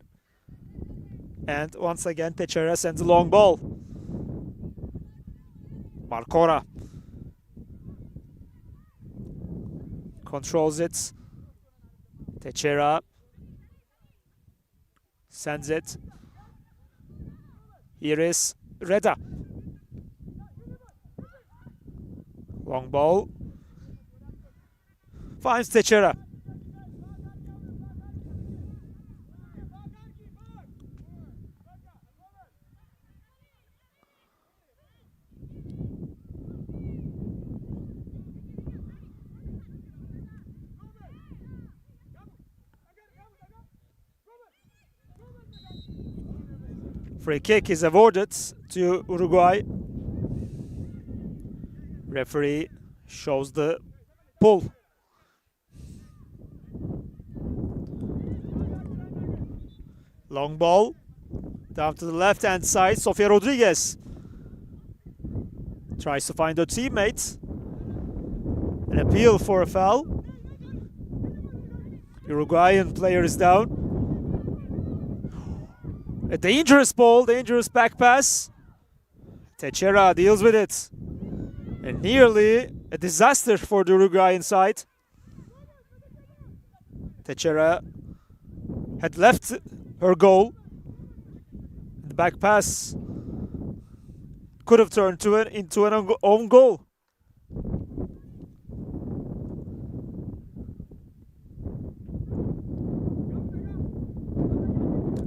And once again, Teixeira sends a long ball. Marcora controls it. Teixeira sends it. Here is Reda. Long ball. Finds Teixeira. Free kick is awarded to Uruguay. Referee shows the pull. Long ball down to the left-hand side. Sofia Rodriguez tries to find her teammate. An appeal for a foul. Uruguayan player is down. A dangerous ball, dangerous back pass. Teixeira deals with it. And nearly a disaster for the Uruguayan side. Teixeira had left her goal. The back pass could have turned into an own goal.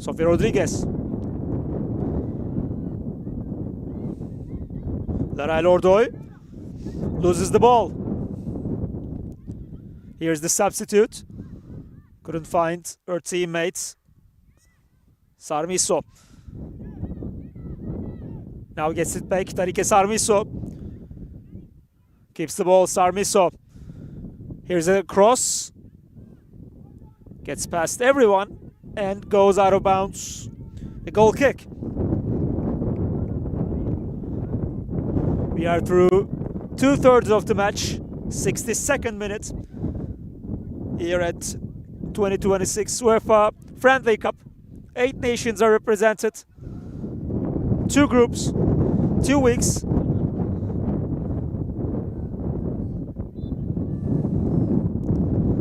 Sofia Rodriguez. Laray Lordoy loses the ball. Here's the substitute. Couldn't find her teammates. Sarmiso. Now gets it back. Tarike Sarmiso. Keeps the ball. Sarmiso. Here's a cross. Gets past everyone and goes out of bounds. A goal kick. We are through 2/3 of the match. 62nd minute. Here at 2026 UEFA Friendly Cup. 8 nations are represented. 2 groups. 2 weeks.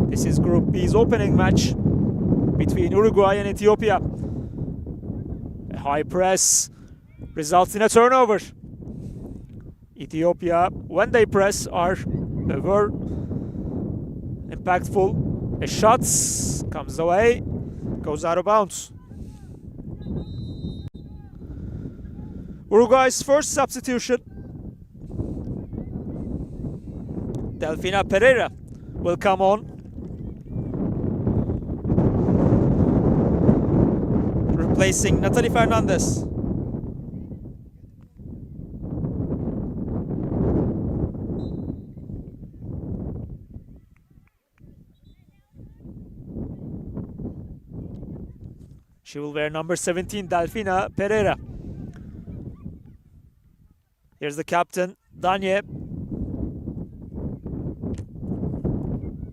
This is Group B's opening match between Uruguay and Ethiopia. A high press results in a turnover. Ethiopia, when they press, are ever impactful. A shot comes away, goes out of bounds. Uruguay's first substitution. Delfina Pereira will come on. Replacing Natalie Fernandez. She will wear number 17, Delfina Pereira. Here's the captain, Danye.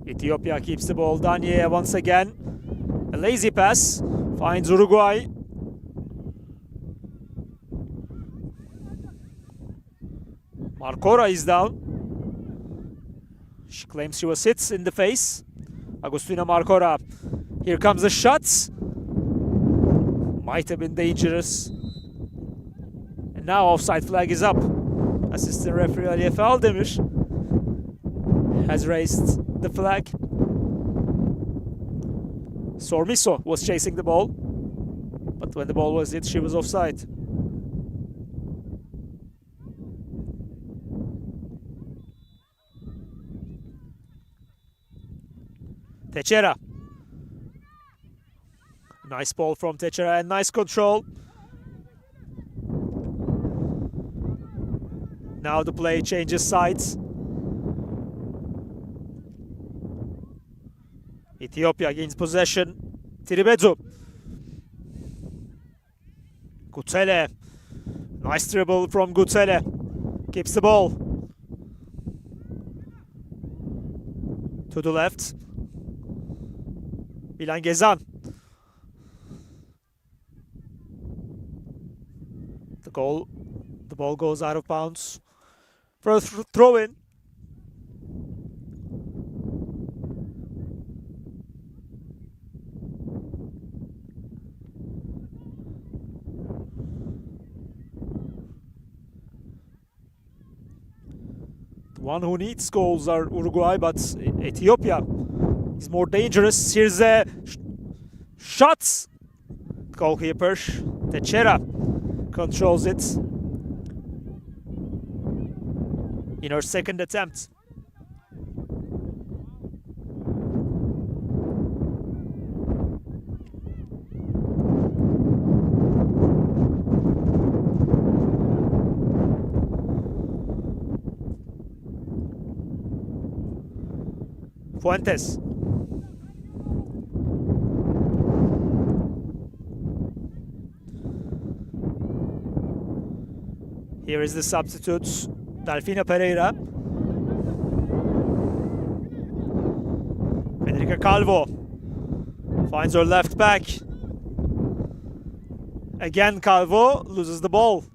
Ethiopia keeps the ball. Danye once again. A lazy pass. Finds Uruguay. Marcora is down. She claims she was hit in the face. Agustina Marcora. Here comes the shot. Might have been dangerous. And now offside flag is up. Assistant referee Ali Efe Aldemir has raised the flag. Sormiso was chasing the ball, but when the ball was hit, she was offside. Teixeira. Nice ball from Teixeira and nice control. Now the play changes sides. Ethiopia gains possession. Tiribedu. Gutele. Nice dribble from Gutele. Keeps the ball. To the left. Milan Gezan. The ball goes out of bounds. For a throw in. The one who needs goals are Uruguay, but Ethiopia is more dangerous. Here's a shot. Goalkeeper Teixeira controls it in her second attempt. Fuentes. Here is the substitute, Delfina Pereira. Federica Calvo finds her left back. Again, Calvo loses the ball.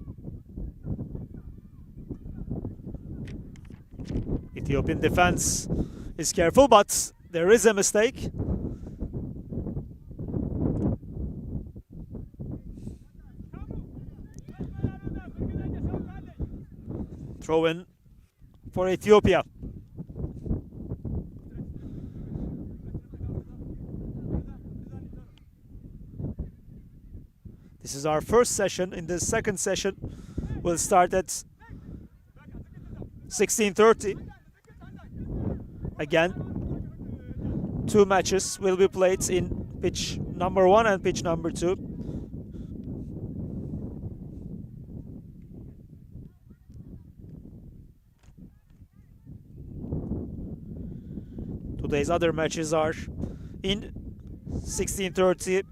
Ethiopian defense is careful, but there is a mistake. Throw in for Ethiopia. This is our first session. In the second session, we'll start at 16:30. Again, 2 matches will be played in pitch number 1 and pitch number 2. Today's other matches are in 16:30,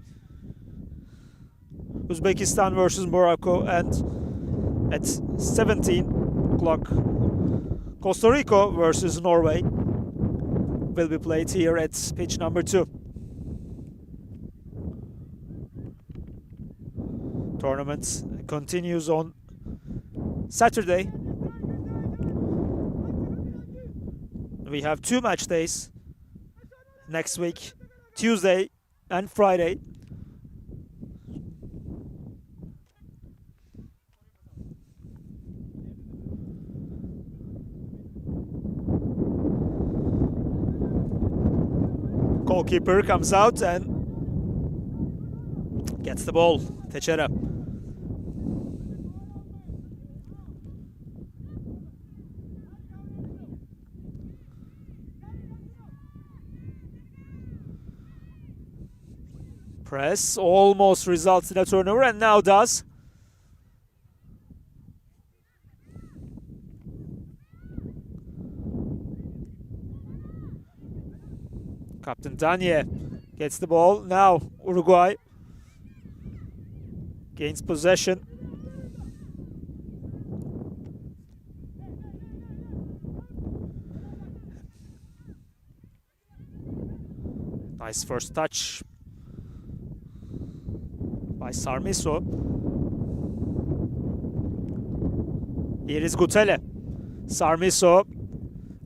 Uzbekistan versus Morocco, and at 17 o'clock, Costa Rica versus Norway will be played here at pitch number 2. Tournament continues on Saturday. We have 2 match days next week, Tuesday and Friday. Goalkeeper comes out and gets the ball. Teixeira. Press almost results in a turnover, and now does. Captain Danye gets the ball. Now Uruguay gains possession. Nice first touch by Sarmiso. Here is Gutele. Sarmiso,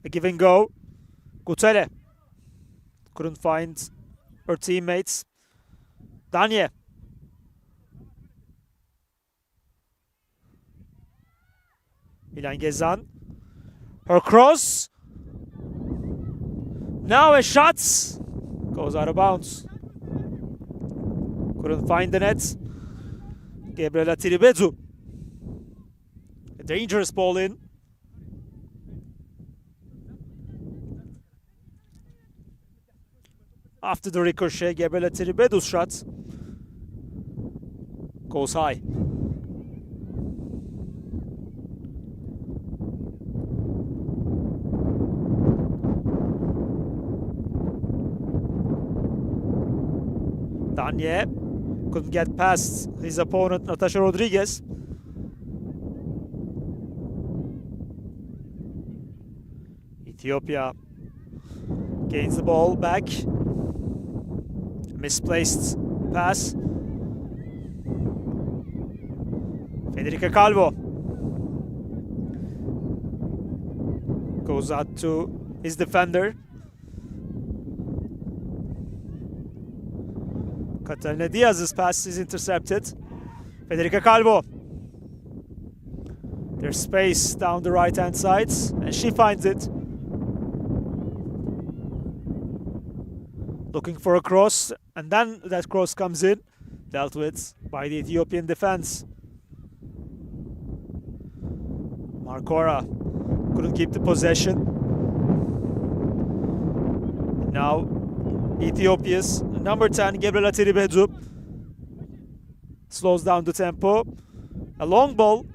a give and go. Gutele couldn't find her teammates. Danye. Milan Gezan. Her cross. Now a shot. Goes out of bounds. Couldn't find the net. Gabriela Tiribedu. A dangerous ball in. After the ricochet, Gabriela Tiribedu's shot goes high. Danye couldn't get past his opponent, Natasha Rodriguez. Ethiopia gains the ball back. Misplaced pass. Federica Calvo goes out to his defender. Catalina Diaz's pass is intercepted. Federica Calvo. There's space down the right-hand side, and she finds it. Looking for a cross, and then that cross comes in, dealt with by the Ethiopian defense. Marcora couldn't keep the possession. Now Ethiopia's number 10, Gabriela Tiribedu, slows down the tempo. A long ball.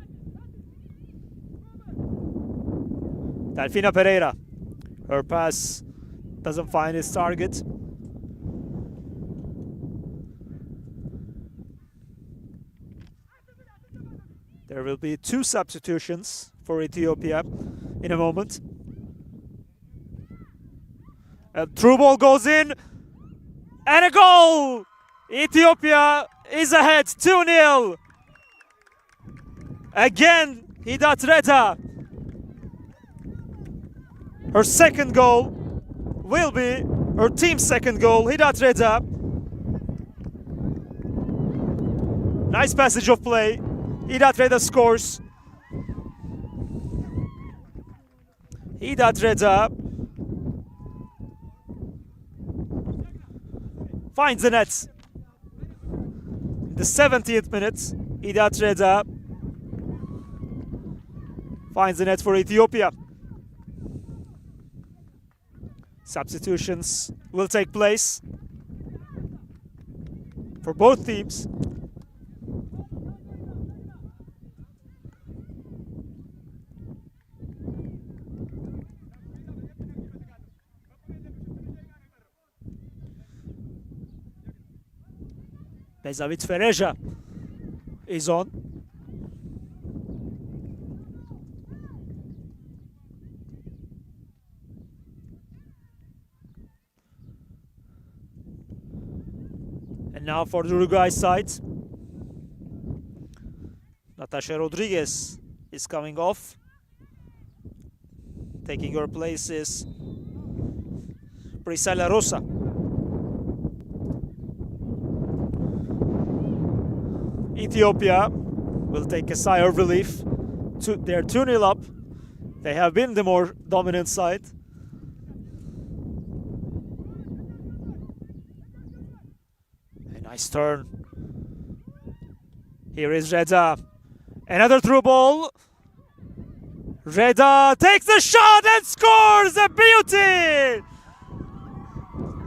Delfina Pereira. Her pass doesn't find his target. There will be 2 substitutions for Ethiopia in a moment. A through ball goes in, and a goal! Ethiopia is ahead 2-0. Again, Hidat Reda. Her second goal will be her team's second goal. Hidat Reda. Nice passage of play. Hidat Reda scores. Hidat Reda finds the net. The 70th minute, Hidat Reda finds the net for Ethiopia. Substitutions will take place for both teams. Bezavit Fereja is on. And now for the Uruguay side, Natasha Rodriguez is coming off. Taking her place is Priscilla Rosa. Ethiopia will take a sigh of relief. They're 2-0 up. They have been the more dominant side. A nice turn. Here is Reda. Another through ball. Reda takes the shot and scores! A beauty!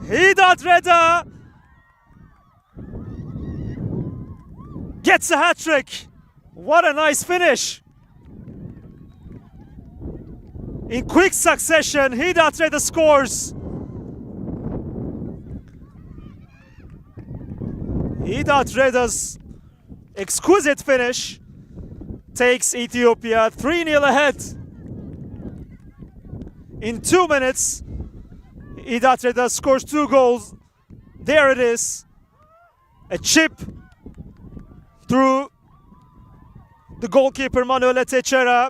Hidat Reda gets a hat-trick. What a nice finish. In quick succession, Hidat Reda scores. Hidat Reda's exquisite finish takes Ethiopia 3-0 ahead. In 2 minutes, Hidat Reda scores 2 goals. There it is. A chip through the goalkeeper Manuela Teixeira.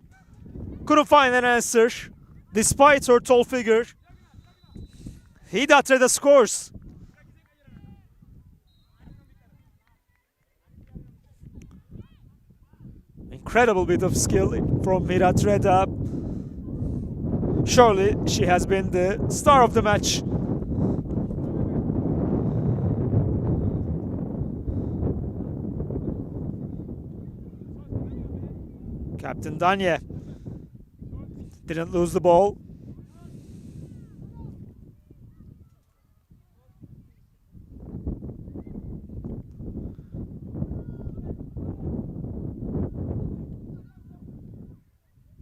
Couldn't find an answer despite her tall figure. Hidat Reda scores. Incredible bit of skill from Hidat Reda. Surely she has been the star of the match. Captain Danye didn't lose the ball.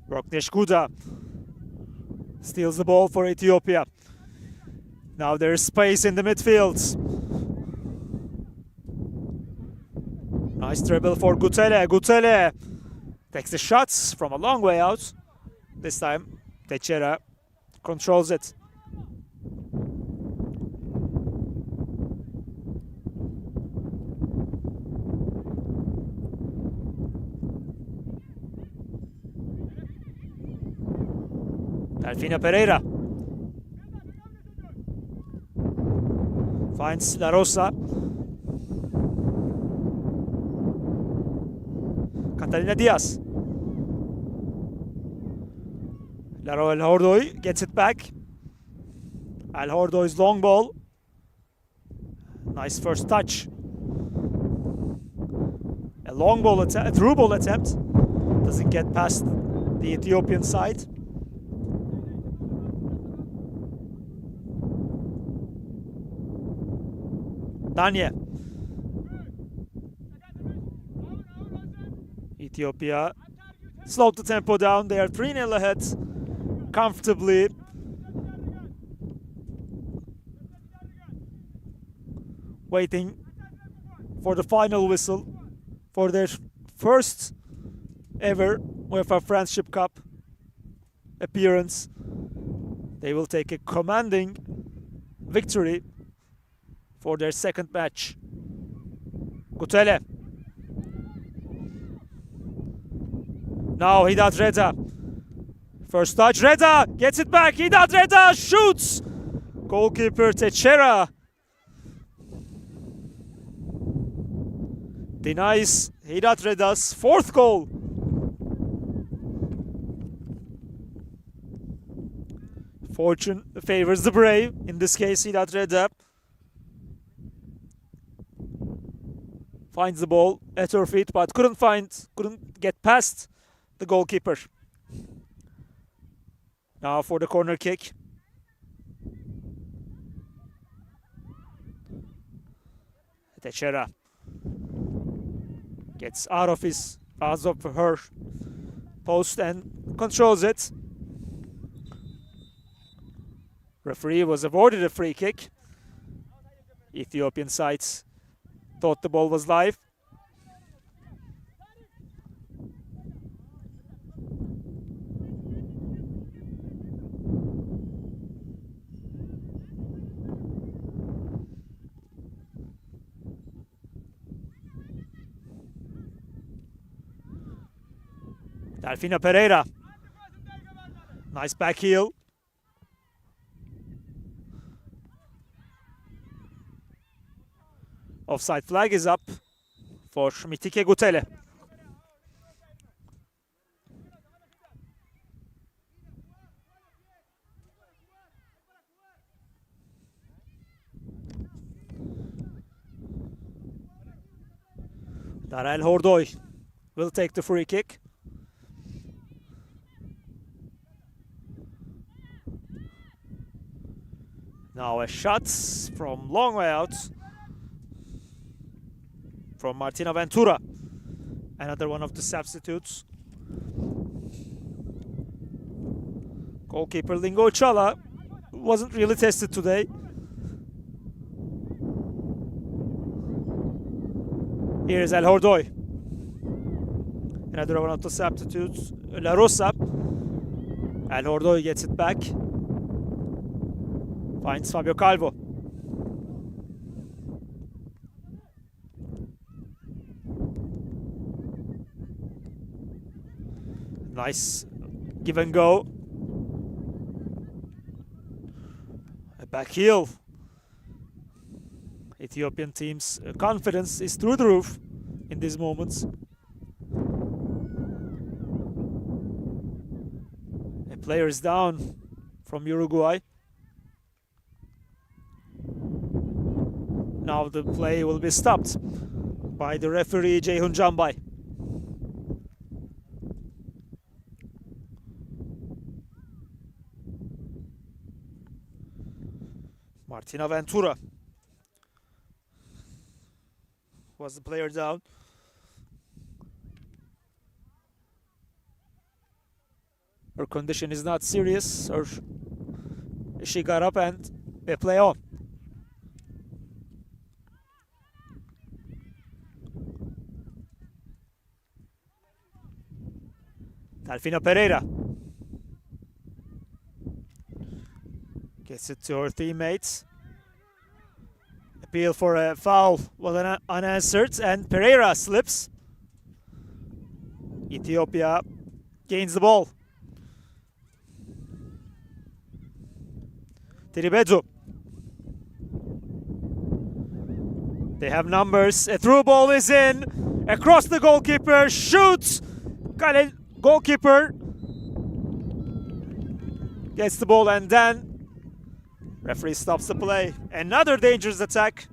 Roknesh Guda steals the ball for Ethiopia. Now there's space in the midfield. Nice dribble for Gutele. Gutele takes the shots from a long way out. This time, Teixeira controls it. Delfina Pereira finds La Rosa. Catalina Diaz. Laro El Hordoy gets it back. El Hordoy's long ball. Nice first touch. A long ball attempt, a through ball attempt. Doesn't get past the Ethiopian side. Danye. Ethiopia slowed the tempo down. They are 3-0 ahead comfortably. waiting for the final whistle for their first ever UEFA Friendship Cup appearance. They will take a commanding victory for their second match. Gutele. Now Hidat Reda. First touch, Reda gets it back. Hidat Reda shoots. Goalkeeper Teixeira denies Hidat Reda's fourth goal. Fortune favors the brave. In this case, Hidat Reda finds the ball at her feet, but couldn't get past the goalkeeper. Now for the corner kick. Teixeira gets out of her post and controls it. Referee was awarded a free kick. Ethiopian sides thought the ball was live. Delfina Pereira. Nice back heel. Offside flag is up for Mitike Gutele. Darel Hordoy will take the free kick. Now a shot from long way out from Martina Ventura. Another one of the substitutes. Goalkeeper Lingo Chala wasn't really tested today. Here's El Hordoy. Another one of the substitutes, La Rosa. El Hordoy gets it back. Finds Fabio Calvo. Nice give and go. A back heel. Ethiopian team's confidence is through the roof in these moments. A player is down from Uruguay. Now the play will be stopped by the referee Ceyhun Canbay. Martina Ventura was the player down. Her condition is not serious, or she got up and they play on. Delfina Pereira gets it to her teammates. Appeal for a foul was unanswered and Pereira slips. Ethiopia gains the ball. Tiribedu. They have numbers. A through ball is in. Across the goalkeeper. Shoots. Goalkeeper gets the ball and then referee stops the play. Another dangerous attack.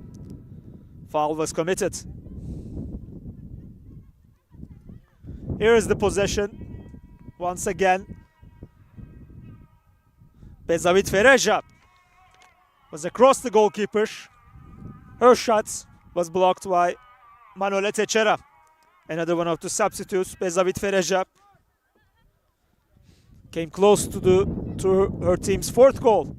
Foul was committed. Here is the possession. Once again. Bezavit Fereja was across the goalkeeper. Her shot was blocked by Manuela Teixeira. Another one of the substitutes, Bezavit Fereja, came close to her team's fourth goal.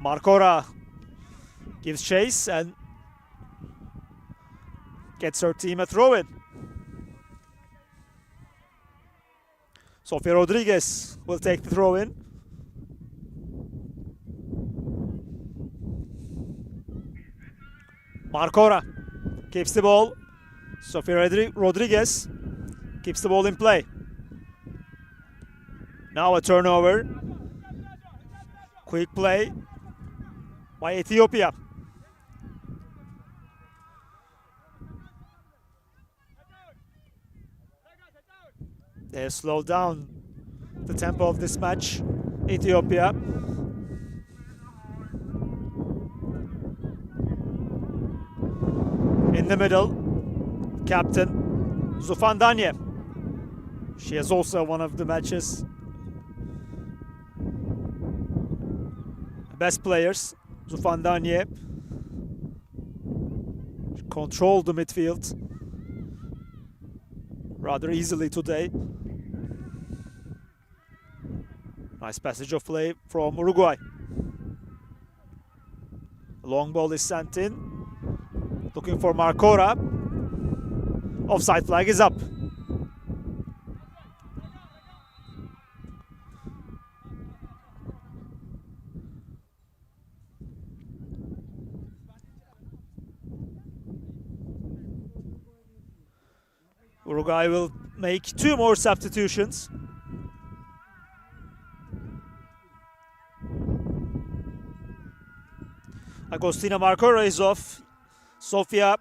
Marcora gives chase and gets her team a throw-in. Sofia Rodriguez will take the throw-in. Marcora keeps the ball. Sofia Rodriguez keeps the ball in play. Now a turnover. Quick play by Ethiopia. They have slowed down the tempo of this match, Ethiopia. In the middle, captain Zufandanye. She has also one of the match's best players, Zufandanye. She controlled the midfield rather easily today. Nice passage of play from Uruguay. A long ball is sent in. Looking for Marcora. Offside flag is up. Uruguay will make 2 more substitutions. Agostina Marcora is off. Sofia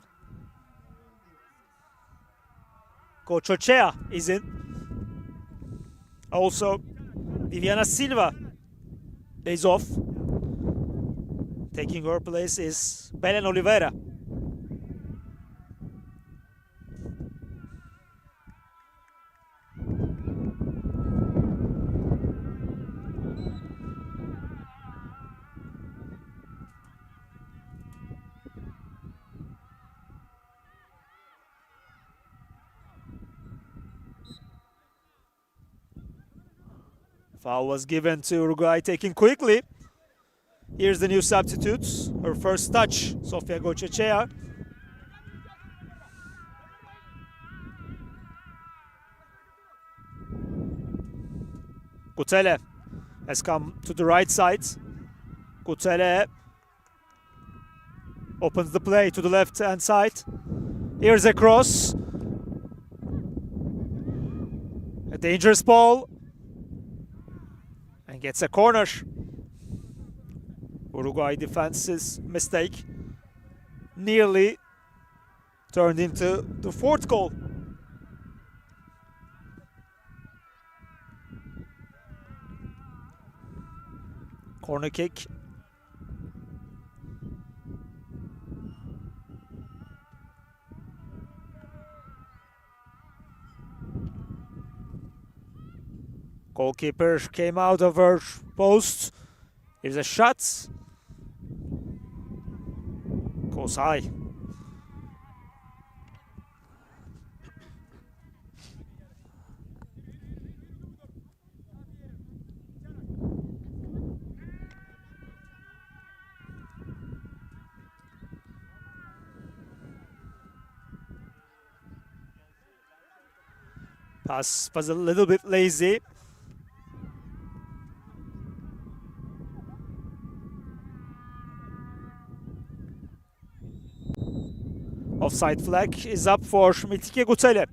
Gochochea is in. Also, Viviana Silva is off. Taking her place is Belen Oliveira. Foul was given to Uruguay, taken quickly. Here's the new substitutes. Her first touch, Sofia Gochochea. Gutele has come to the right side. Gutele opens the play to the left-hand side. Here's a cross. A dangerous ball. And gets a corner. Uruguay defense's mistake nearly turned into the 4th goal. Corner kick. Goalkeeper came out of her post. Here's a shot. Goes high. Pass was a little bit lazy. Offside flag is up for Mitike Gutele.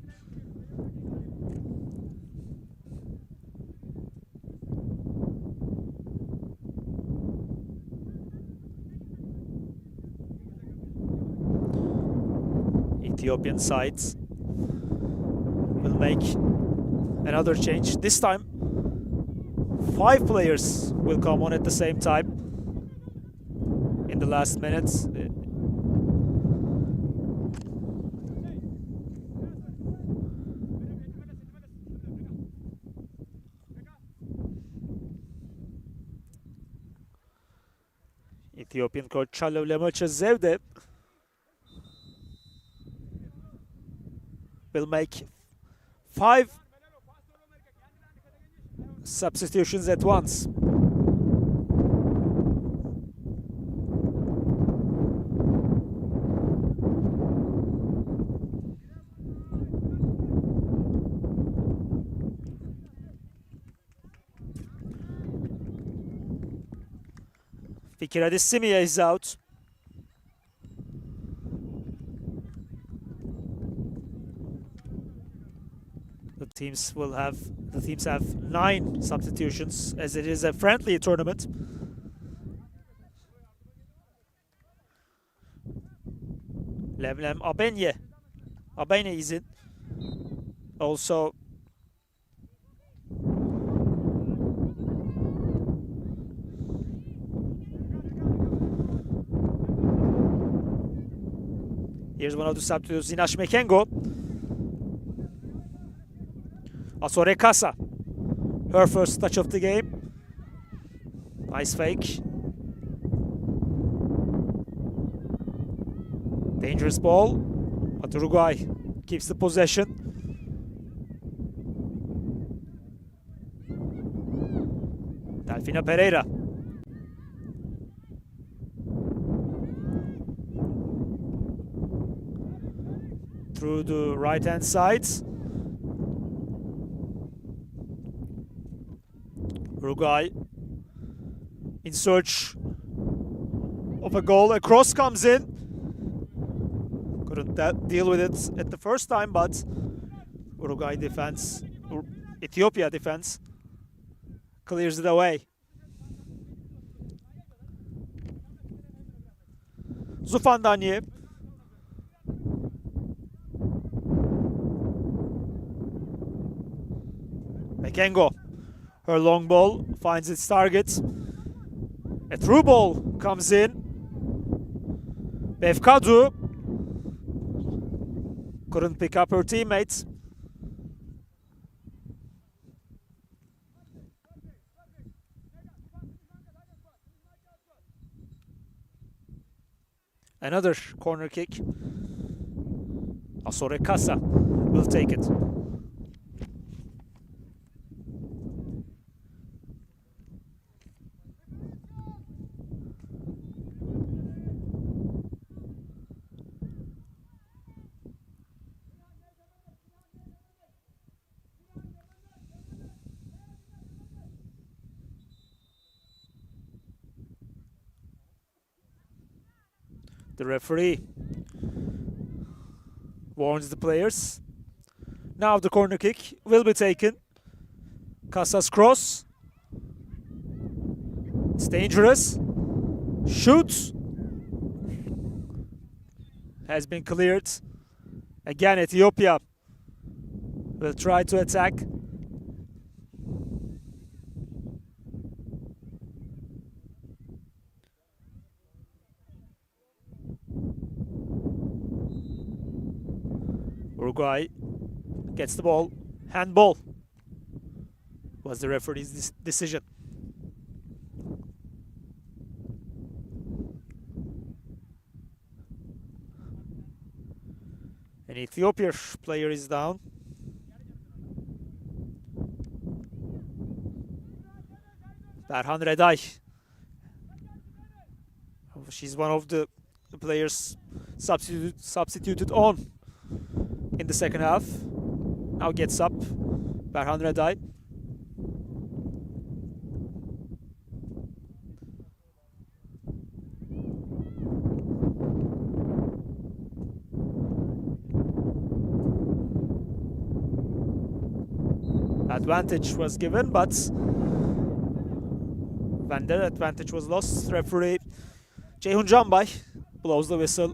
Ethiopian sides will make another change. This time, 5 players will come on at the same time in the last minutes. Ethiopian coach Charlo Zevde will make 5 substitutions at once. Fikiradi Simia is out. The teams have 9 substitutions as it is a friendly tournament. Lemlem Abenye is in. Also here's one of the substitutes, Zinash Mekengo. Asore Kasa, her first touch of the game. Nice fake. Dangerous ball, but Uruguay keeps the possession. Delfina Pereira. Through the right-hand side. Uruguay in search of a goal. A cross comes in. Couldn't deal with it at the first time, but Uruguay defense, Ethiopia defense, clears it away. Zufan Danye. Mekengo. Her long ball finds its target. A through ball comes in. Befkadu couldn't pick up her teammates. Another corner kick. Asore Kasa will take it. The referee warns the players. Now the corner kick will be taken. Casa's cross. It's dangerous. Shoots. Has been cleared. Again, Ethiopia will try to attack. Uruguay gets the ball. Handball was the referee's decision. An Ethiopia player is down. Berhan Reday. She's one of the players substituted on in the second half. Now gets up. Berhan Reday. Advantage was given, but when the advantage was lost, referee Ceyhun Canbay blows the whistle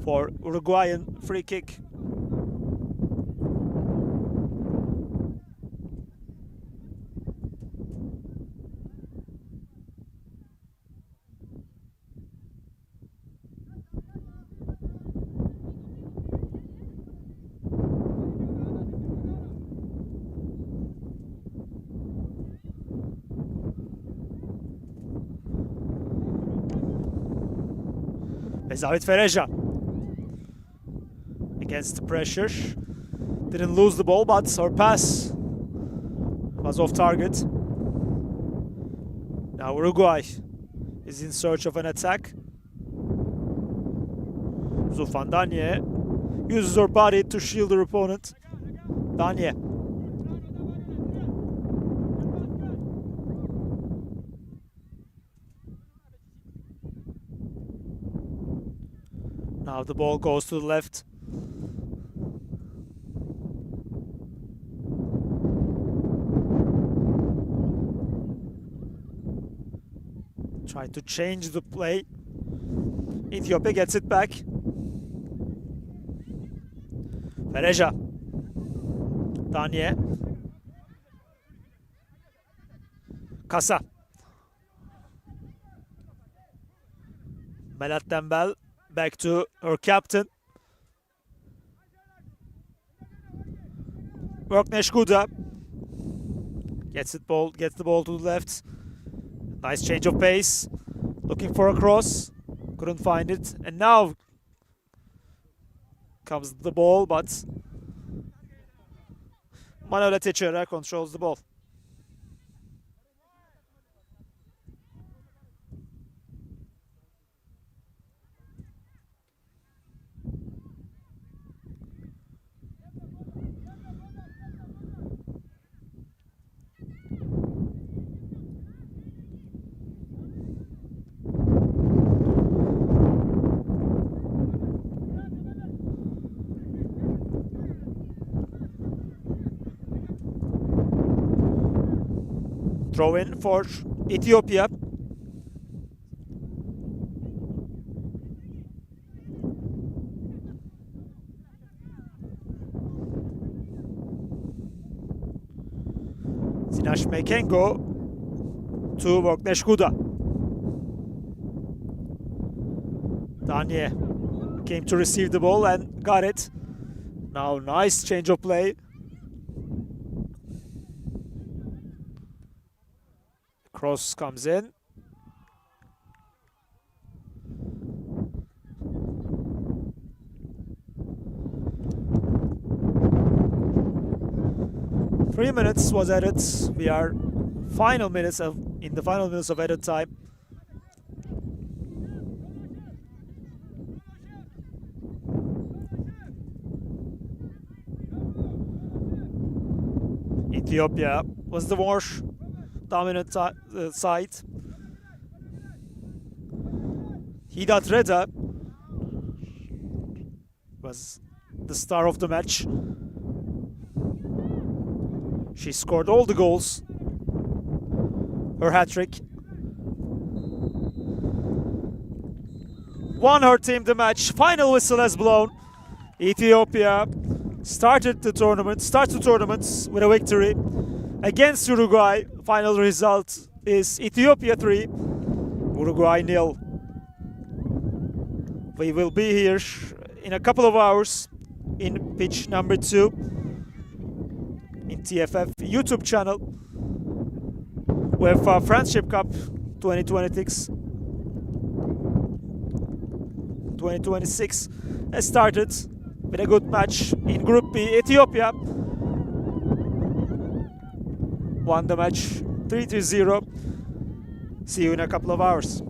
for Uruguayan free kick. Zavit Fereja against the pressure. Didn't lose the ball, but her pass was off target. Now Uruguay is in search of an attack. Zufan Danye uses her body to shield her opponent. Danye. Now the ball goes to the left. Try to change the play. Ethiopia gets it back. Fereja. Danye. Kasa. Melat Dembel back to her captain. Worknesh Guda gets the ball to the left. Nice change of pace. Looking for a cross. Couldn't find it. And now comes the ball, but Manuela Teixeira controls the ball. Throw in for Ethiopia. Zinash Mekengo to Worknesh Guda. Danye came to receive the ball and got it. Now nice change of play. Cross comes in. Three minutes was added. We are in the final minutes of added time. Ethiopia was the more dominant side. Hidat Reda was the star of the match. She scored all the goals. Her hat-trick won her team the match. Final whistle has blown. Ethiopia starts the tournament with a victory against Uruguay. Final result is Ethiopia 3, Uruguay 0. We will be here in a couple of hours in pitch number 2 in TFF YouTube channel. UEFA Friendship Cup 2026 has started with a good match in Group B. Ethiopia won the match 3-0. See you in a couple of hours.